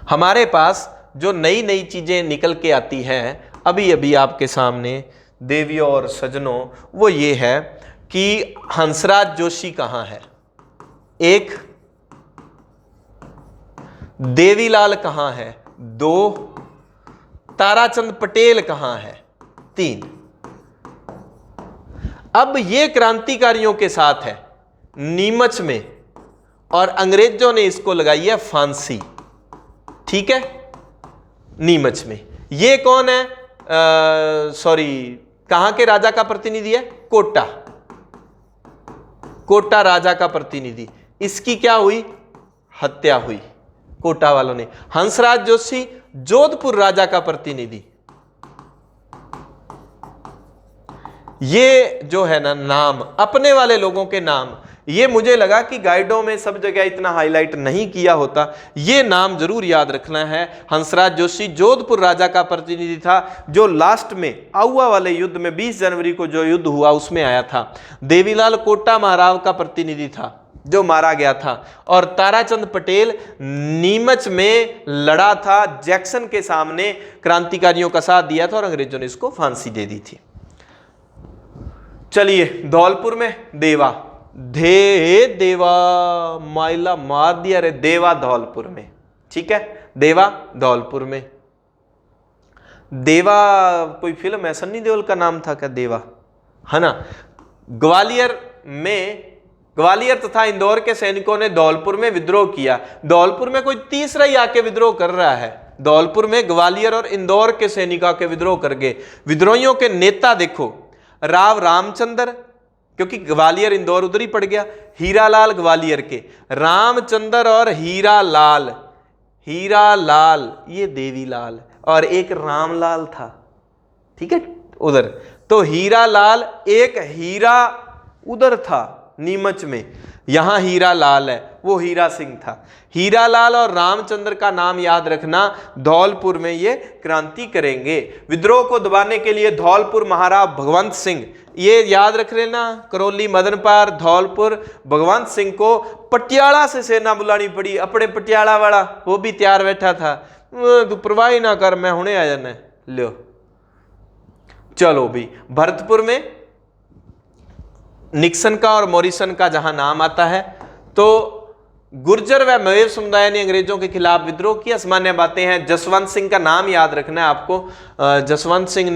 [SPEAKER 1] हमारे पास जो नई नई चीजें निकल के आती हैं अभी अभी आपके सामने देवियों और सज्जनों, वो ये है कि हंसराज जोशी कहां है, एक, देवीलाल कहां है, दो, ताराचंद पटेल कहां है, तीन। अब ये क्रांतिकारियों के साथ है नीमच में और अंग्रेजों ने इसको लगाई है फांसी, ठीक है, नीमच में। ये कौन है, सॉरी, कहां के राजा का प्रतिनिधि है, कोटा, कोटा राजा का प्रतिनिधि। इसकी क्या हुई, हत्या हुई कोटा वालों ने। हंसराज जोशी जोधपुर राजा का प्रतिनिधि। ये जो है ना नाम, अपने वाले लोगों के नाम, ये मुझे लगा कि गाइडों में सब जगह इतना हाईलाइट नहीं किया होता। ये नाम जरूर याद रखना है। हंसराज जोशी जोधपुर राजा का प्रतिनिधि था, जो लास्ट में आउआ वाले युद्ध में 20 जनवरी को जो युद्ध हुआ उसमें आया था। देवीलाल कोटा महाराव का प्रतिनिधि था जो मारा गया था। और ताराचंद पटेल नीमच में लड़ा था, जैक्सन के सामने क्रांतिकारियों का साथ दिया था और अंग्रेजों ने इसको फांसी दे दी थी। चलिए धौलपुर में देवा, देवा माइला मार दिया रे, देवा धौलपुर में, ठीक है, देवा धौलपुर में। देवा कोई फिल्म है, सन्नी देओल का नाम था क्या, देवा, है ना। ग्वालियर में, ग्वालियर तथा इंदौर के सैनिकों ने धौलपुर में विद्रोह किया। धौलपुर में कोई तीसरा ही आके विद्रोह कर रहा है। धौलपुर में ग्वालियर और इंदौर के सैनिकों के विद्रोह कर गए। विद्रोहियों के नेता देखो, राव रामचंद्र, क्योंकि ग्वालियर इंदौर उधर ही पड़ गया। हीरालाल ग्वालियर के, रामचंद्र और हीरालाल, हीरालाल ये देवीलाल, और एक रामलाल था, ठीक है उधर। तो हीरालाल, एक हीरा उधर था नीमच में, यहां हीरालाल है, वो हीरा सिंह था। हीरालाल और रामचंद्र का नाम याद रखना, धौलपुर में ये क्रांति करेंगे। विद्रोह को दबाने के लिए धौलपुर महाराव भगवंत सिंह, ये याद रख लेना, करौली मदनपार धौलपुर भगवंत सिंह को पटियाला से सेना बुलानी पड़ी। अपने पटियाला वाला वो भी तैयार बैठा था, तू परवाही ना कर, मैं हुणे आ जाना, लो चलो भी। भरतपुर में निक्सन का और मॉरिसन का जहां नाम आता है, तो गुर्जर व मवेर समुदाय ने अंग्रेजों के खिलाफ विद्रोह किया। सामान्य बातें हैं। जसवंत सिंह का नाम याद रखना है आपको। जसवंत सिंह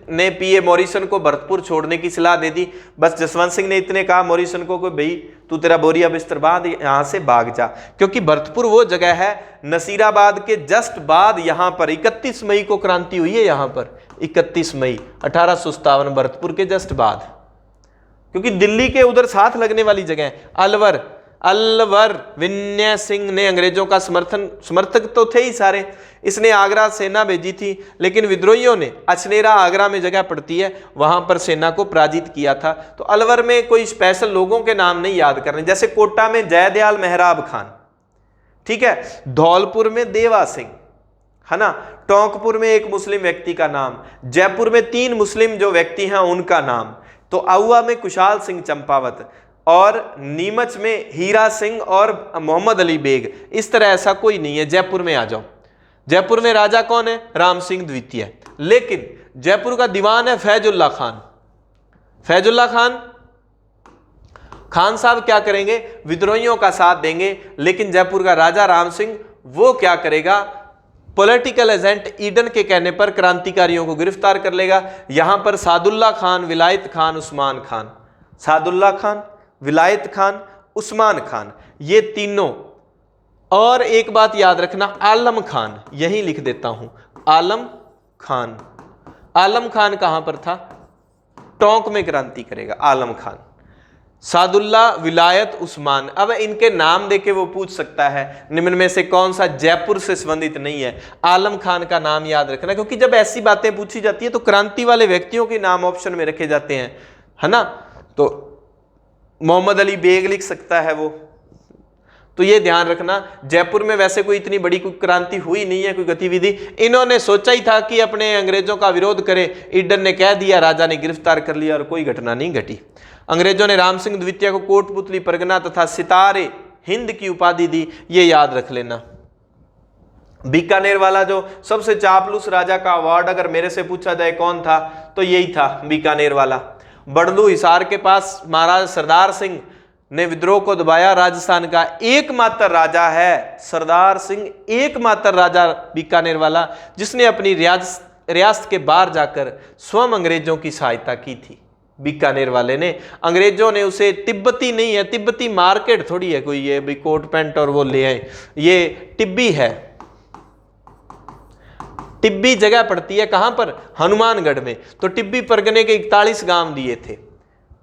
[SPEAKER 1] ने पीए मॉरिसन को भरतपुर छोड़ने की सलाह दे दी। बस जसवंत सिंह ने इतने कहा मॉरिसन को कि भाई तू तेरा बोरिया बिस्तर बांध, यहां से भाग जा, क्योंकि भरतपुर वो जगह है नसीराबाद के जस्ट बाद। यहां पर 31 मई को क्रांति हुई है, यहां पर 31 मई 1857 भरतपुर के जस्ट बाद, क्योंकि दिल्ली के उधर साथ लगने वाली जगह है। अलवर विनय सिंह ने अंग्रेजों का समर्थक तो थे ही सारे, इसने आगरा सेना भेजी थी, लेकिन विद्रोहियों ने, अछनेरा आगरा में जगह पड़ती है, वहां पर सेना को पराजित किया था। तो अलवर में कोई स्पेशल लोगों के नाम नहीं याद करने, जैसे कोटा में जयदयाल मेहराब खान, ठीक है, धौलपुर में देवा सिंह, है ना, टोंकपुर में एक मुस्लिम व्यक्ति का नाम, जयपुर में 3 मुस्लिम जो व्यक्ति हैं उनका नाम, तो आउआ में कुशाल सिंह चंपावत, और नीमच में हीरा सिंह और मोहम्मद अली बेग। इस तरह ऐसा कोई नहीं है। जयपुर में आ जाओ, जयपुर में राजा कौन है, राम सिंह द्वितीय, लेकिन जयपुर का दीवान है फैजुल्ला खान। फैजुल्ला खान साहब क्या करेंगे, विद्रोहियों का साथ देंगे, लेकिन जयपुर का राजा राम सिंह वो क्या करेगा, पॉलिटिकल एजेंट ईडन के कहने पर क्रांतिकारियों को गिरफ्तार कर लेगा। यहां पर सादुल्ला खान, विलायत खान, उस्मान खान, सादुल्ला खान, विलायत खान, उस्मान खान, ये तीनों। और एक बात याद रखना, आलम खान, यही लिख देता हूं, आलम खान। आलम खान कहां पर था? टोंक में क्रांति करेगा आलम खान। सादुल्ला विलायत उस्मान। अब इनके नाम देके वो पूछ सकता है निम्न में से कौन सा जयपुर से संबंधित नहीं है। आलम खान का नाम याद रखना, क्योंकि जब ऐसी बातें पूछी जाती है तो क्रांति वाले व्यक्तियों के नाम ऑप्शन में रखे जाते हैं, है ना। तो मोहम्मद अली बेग लिख सकता है वो, तो ये ध्यान रखना। जयपुर में वैसे कोई इतनी बड़ी कोई क्रांति हुई नहीं है, कोई गतिविधि। इन्होंने सोचा ही था कि अपने अंग्रेजों का विरोध करे, ईडन ने कह दिया, राजा ने गिरफ्तार कर लिया और कोई घटना नहीं घटी। अंग्रेजों ने राम सिंह द्वितीय को कोटपुतली परगना तथा सितारे हिंद की उपाधि दी, ये याद रख लेना। बीकानेर वाला जो सबसे चापलूस राजा का अवार्ड अगर मेरे से पूछा जाए कौन था, तो यही था बीकानेर वाला। बड़लू हिसार के पास महाराज सरदार सिंह ने विद्रोह को दबाया। राजस्थान का एकमात्र राजा है सरदार सिंह, एकमात्र राजा बीकानेर वाला जिसने अपनी रियासत के बाहर जाकर स्वयं अंग्रेजों की सहायता की थी। बीकानेर वाले ने, अंग्रेजों ने उसे, तिब्बती नहीं है, तिब्बती मार्केट थोड़ी है कोई ये भी कोट पैंट और वो ले आए, ये टिब्बी है। टिब्बी जगह पड़ती है कहां पर? हनुमानगढ़ में। तो टिब्बी परगने के 41 गांव दिए थे,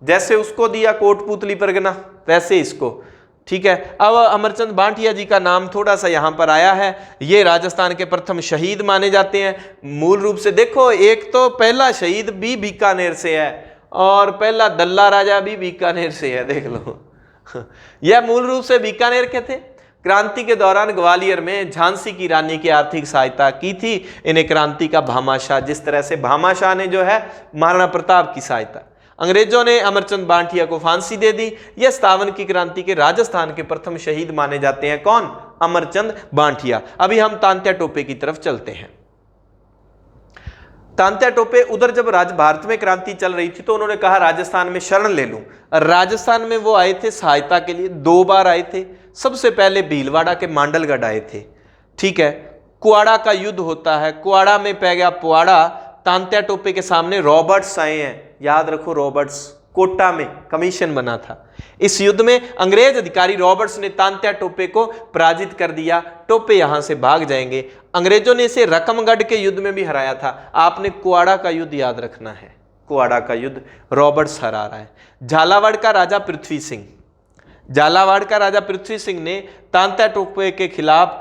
[SPEAKER 1] जैसे उसको दिया कोटपुतली परगना वैसे इसको, ठीक है। अब अमरचंद बांटिया जी का नाम थोड़ा सा यहां पर आया है। ये राजस्थान के प्रथम शहीद माने जाते हैं। मूल रूप से देखो, एक तो पहला शहीद भी बीकानेर से है और पहला दल्ला राजा भी बीकानेर से है, देख लो। यह मूल रूप से बीकानेर के थे। क्रांति के दौरान ग्वालियर में झांसी की रानी की आर्थिक सहायता की थी। इन्हें क्रांति का भामाशाह, जिस तरह से भामाशाह ने जो है महाराणा प्रताप की सहायता। अंग्रेजों ने अमरचंद बांटिया को फांसी दे दी। यह 57 की क्रांति के राजस्थान के प्रथम शहीद माने जाते हैं। कौन? अमरचंद बांटिया। अभी हम तांत्या टोपे की तरफ चलते हैं। तांत्या टोपे उधर जब भारत में क्रांति चल रही थी तो उन्होंने कहा राजस्थान में शरण ले लूं। राजस्थान में वो आए थे सहायता के लिए, 2 बार आए थे। सबसे पहले भीलवाड़ा के मांडलगढ़ आए थे, ठीक है। कुआड़ा का युद्ध होता है, कुआड़ा में पै गया पुआड़ा। तांत्या टोपे के सामने रॉबर्ट्स आए हैं, याद रखो रॉबर्ट्स, कोटा में कमीशन बना था। इस युद्ध में अंग्रेज अधिकारी रॉबर्ट्स ने तांत्या टोपे को पराजित कर दिया। टोपे यहां से भाग जाएंगे। अंग्रेजों ने इसे रकमगढ़ के युद्ध में भी हराया था। आपने कुआड़ा का युद्ध याद रखना है, कुआड़ा का युद्ध रॉबर्ट्स हरा रहा है। झालावाड़ का राजा पृथ्वी सिंह, झालावाड़ का राजा पृथ्वी सिंह ने तांत्या टोपे के खिलाफ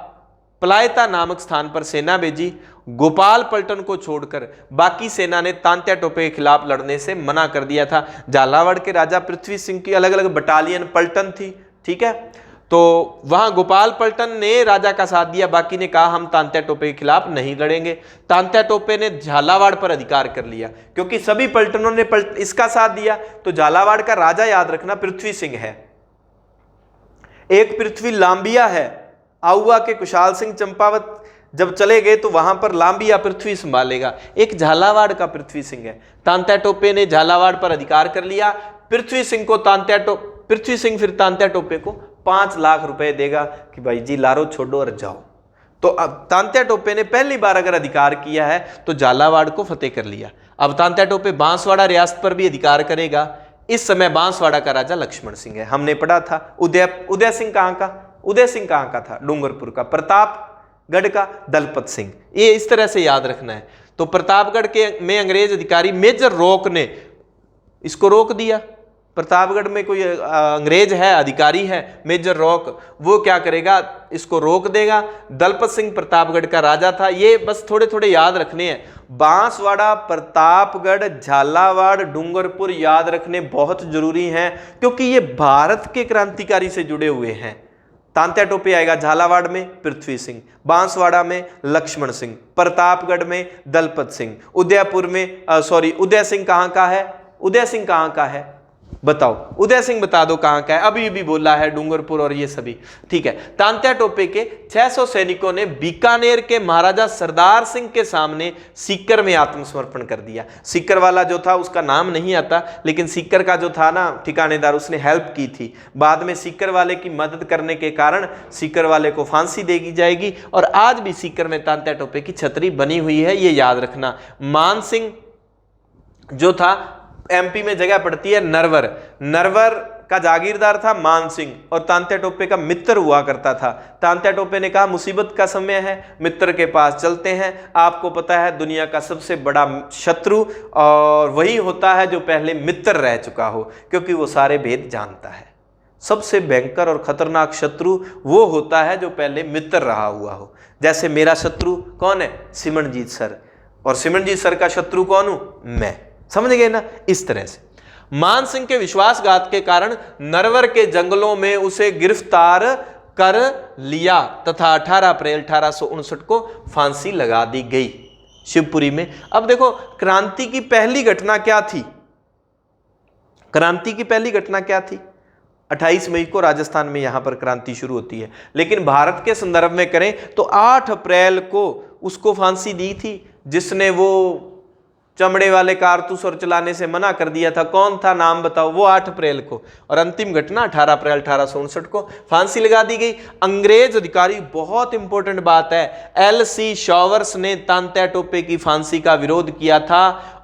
[SPEAKER 1] पलायता नामक स्थान पर सेना भेजी। गोपाल पलटन को छोड़कर बाकी सेना ने तांत्या टोपे के खिलाफ लड़ने से मना कर दिया था। झालावाड़ के राजा पृथ्वी सिंह की अलग अलग बटालियन पलटन थी, ठीक है। तो वहां गोपाल पलटन ने राजा का साथ दिया, बाकी ने कहा हम तांत्या टोपे के खिलाफ नहीं लड़ेंगे। तांत्या टोपे ने झालावाड़ पर अधिकार कर लिया, क्योंकि सभी पलटनों ने इसका साथ दिया। तो झालावाड़ का राजा याद रखना पृथ्वी सिंह है। एक पृथ्वी लांबिया है, आउआ के कुशाल सिंह चंपावत जब चले गए तो वहां पर लांबिया पृथ्वी संभालेगा। एक झालावाड़ का पृथ्वी सिंह है। तांत्या टोपे ने झालावाड़ पर अधिकार कर लिया। पृथ्वी सिंह फिर तांत्या टोपे को 5 लाख रुपए देगा कि भाई जी लारो छोड़ो और जाओ। तो अब तांत्या टोपे ने पहली बार अगर अधिकार किया है तो झालावाड़ को फतेह कर लिया। अब तांत्या टोपे बांसवाड़ा रियासत पर भी अधिकार करेगा। इस समय बांसवाड़ा का राजा लक्ष्मण सिंह है, हमने पढ़ा था। उदय सिंह कहां का? उदय सिंह कहां का था? डूंगरपुर का। प्रतापगढ़ का दलपत सिंह। ये इस तरह से याद रखना है। तो प्रतापगढ़ के में अंग्रेज अधिकारी मेजर रॉक ने इसको रोक दिया। प्रतापगढ़ में कोई अंग्रेज है, अधिकारी है मेजर रॉक, वो क्या करेगा? इसको रोक देगा। दलपत सिंह प्रतापगढ़ का राजा था। ये बस थोड़े थोड़े याद रखने हैं। बांसवाड़ा, प्रतापगढ़, झालावाड़, डूंगरपुर याद रखने बहुत जरूरी हैं, क्योंकि ये भारत के क्रांतिकारी से जुड़े हुए हैं। तांत्या टोपे आएगा झालावाड़ में पृथ्वी सिंह, बांसवाड़ा में लक्ष्मण सिंह, प्रतापगढ़ में दलपत सिंह, उदयपुर में उदय सिंह कहां का है? उदय सिंह कहां का है बताओ? उदय सिंह बता दो कहां का है। अभी भी बोला है डूंगरपुर और ये सभी, ठीक है। तांत्या टोपे के 600 सैनिकों ने बीकानेर के महाराजा सरदार सिंह के सामने सीकर में आत्मसमर्पण कर दिया। सीकर वाला जो था उसका नाम नहीं आता, लेकिन सीकर का जो था ना ठिकानेदार, उसने हेल्प की थी। बाद में सीकर वाले की मदद करने के कारण सीकर वाले को फांसी दे दी जाएगी। और आज भी सीकर में तांत्या टोपे की छतरी बनी हुई है, ये याद रखना। मान सिंह जो था, एमपी में जगह पड़ती है नरवर। नरवर का जागीरदार था मान सिंह और तांत्या टोपे का मित्र हुआ करता था। तांत्या टोपे ने कहा मुसीबत का समय है, मित्र के पास चलते हैं। आपको पता है दुनिया का सबसे बड़ा शत्रु और वही होता है जो पहले मित्र रह चुका हो, क्योंकि वो सारे भेद जानता है। सबसे भयंकर और खतरनाक शत्रु वो होता है जो पहले मित्र रहा हुआ हो। जैसे मेरा शत्रु कौन है? सिमरनजीत सर, और सिमरनजीत सर का शत्रु कौन हूं? मैं। समझ गए ना? इस तरह से मान सिंह के विश्वासघात के कारण नरवर के जंगलों में उसे गिरफ्तार कर लिया तथा 18 अप्रैल 1859 को फांसी लगा दी गई शिवपुरी में। अब देखो क्रांति की पहली घटना क्या थी? क्रांति की पहली घटना क्या थी? 28 मई को राजस्थान में यहां पर क्रांति शुरू होती है, लेकिन भारत के संदर्भ में करें तो 8 अप्रैल को उसको फांसी दी थी जिसने वो चमड़े वाले कारतूस और चलाने से मना कर दिया था। कौन था? नाम बताओ। वो 8 अप्रैल को। और अंतिम घटना 18 अप्रैल 1859 को फांसी लगा दी गई। अंग्रेज अधिकारी, बहुत इंपॉर्टेंट बात है, एल.सी. शॉवर्स ने तांत्या टोपे की फांसी का विरोध किया था।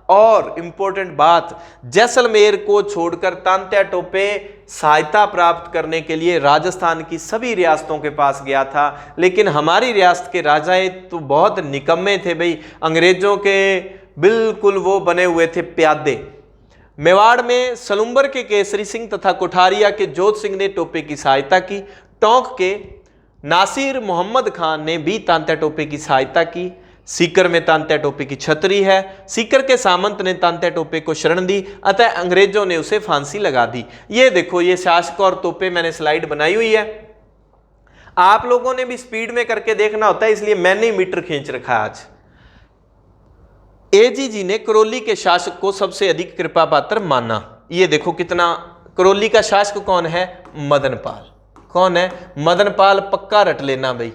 [SPEAKER 1] और इंपॉर्टेंट बात, जैसलमेर को छोड़कर तांत्या टोपे सहायता प्राप्त करने के लिए राजस्थान की सभी रियासतों के पास गया था, लेकिन हमारी रियासत के राजा तो बहुत निकम्मे थे भाई, अंग्रेजों के बिल्कुल वो बने हुए थे प्यादे। मेवाड़ में सलुम्बर के केसरी सिंह तथा कोठारिया के जोत सिंह ने टोपे की सहायता की। टोंक के नासिर मोहम्मद खान ने भी तांत्या टोपे की सहायता की। सीकर में तांत्या टोपे की छतरी है। सीकर के सामंत ने तांत्या टोपे को शरण दी, अतः अंग्रेजों ने उसे फांसी लगा दी। ये देखो, ये शासक और तोपे मैंने स्लाइड बनाई हुई है। आप लोगों ने भी स्पीड में करके देखना होता है, इसलिए मैंने मीटर खींच रखा है आज। एजी जी ने करौली के शासक को सबसे अधिक कृपा पात्र माना। ये देखो कितना, करौली का शासक कौन है? मदनपाल। कौन है? मदनपाल। पक्का रट लेना भाई।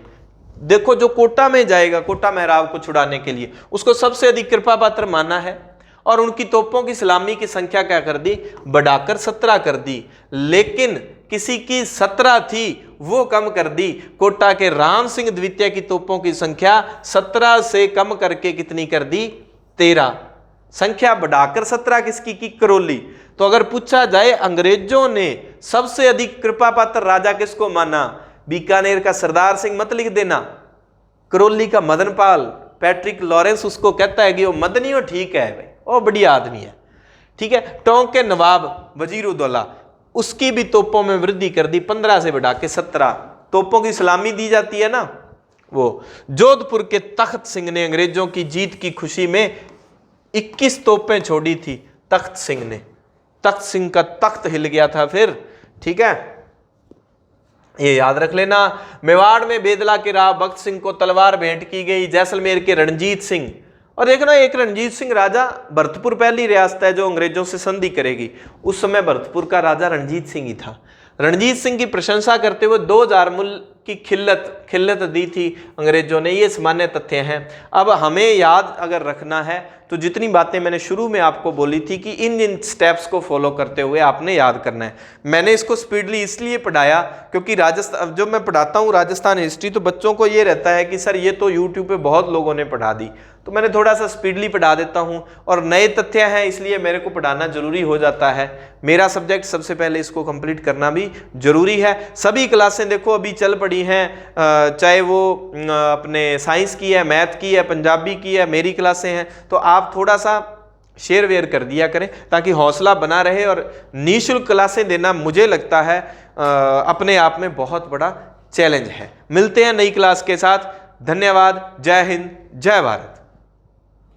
[SPEAKER 1] देखो जो कोटा में जाएगा, कोटा मेहराब को छुड़ाने के लिए, उसको सबसे अधिक कृपा पात्र माना है। और उनकी तोपों की सलामी की संख्या क्या कर दी? बढ़ाकर 17 कर दी। लेकिन किसी की 17 थी वो कम कर दी। कोटा के राम सिंह द्वितीय की तोपों की संख्या 17 से कम करके कितनी कर दी? 13। संख्या बढ़ाकर 17 किसकी की? करौली। तो अगर पूछा जाए अंग्रेजों ने सबसे अधिक कृपा पात्र राजा किसको माना? बीकानेर का सरदार सिंह मत लिख देना, करौली का मदनपाल। पैट्रिक लॉरेंस उसको कहता है कि वो मदनी हो, ठीक है भाई, वो बढ़िया आदमी है, ठीक है। टोंक के नवाब वजीरुद्दौला, उसकी भी तोपों में वृद्धि कर दी, 15 से बढ़ा के 17 तोपों की सलामी दी जाती है ना वो। जोधपुर के तख्त सिंह ने अंग्रेजों की जीत की खुशी में 21 तोपें छोड़ी थी। तख्त सिंह ने, तख्त सिंह का तख्त हिल गया था फिर, ठीक है, ये याद रख लेना। मेवाड़ में बेदला के राव भक्त सिंह को तलवार भेंट की गई। जैसलमेर के रणजीत सिंह, और देखना एक रणजीत सिंह राजा, भरतपुर पहली रियासत है जो अंग्रेजों से संधि करेगी, उस समय भरतपुर का राजा रणजीत सिंह ही था। रणजीत सिंह की प्रशंसा करते हुए 2000 मूल्य की खिल्लत दी थी अंग्रेजों ने। ये सामान्य तथ्य हैं। अब हमें याद अगर रखना है तो जितनी बातें मैंने शुरू में आपको बोली थी कि इन स्टेप्स को फॉलो करते हुए आपने याद करना है। मैंने इसको स्पीडली इसलिए पढ़ाया क्योंकि राजस्थान, जब मैं पढ़ाता हूँ राजस्थान हिस्ट्री, तो बच्चों को ये रहता है कि सर ये तो यूट्यूब पे बहुत लोगों ने पढ़ा दी, तो मैंने थोड़ा सा स्पीडली पढ़ा देता हूँ। और नए तथ्य हैं इसलिए मेरे को पढ़ाना जरूरी हो जाता है। मेरा सब्जेक्ट सबसे पहले इसको कंप्लीट करना भी जरूरी है। सभी क्लासें देखो अभी चल पड़ी हैं, चाहे वो अपने साइंस की है, मैथ की है, पंजाबी की है, मेरी क्लासें हैं। तो आप थोड़ा सा शेयर वेयर कर दिया करें ताकि हौसला बना रहे। और निःशुल्क क्लासें देना मुझे लगता है अपने आप में बहुत बड़ा चैलेंज है। मिलते हैं नई क्लास के साथ। धन्यवाद। जय हिंद, जय भारत।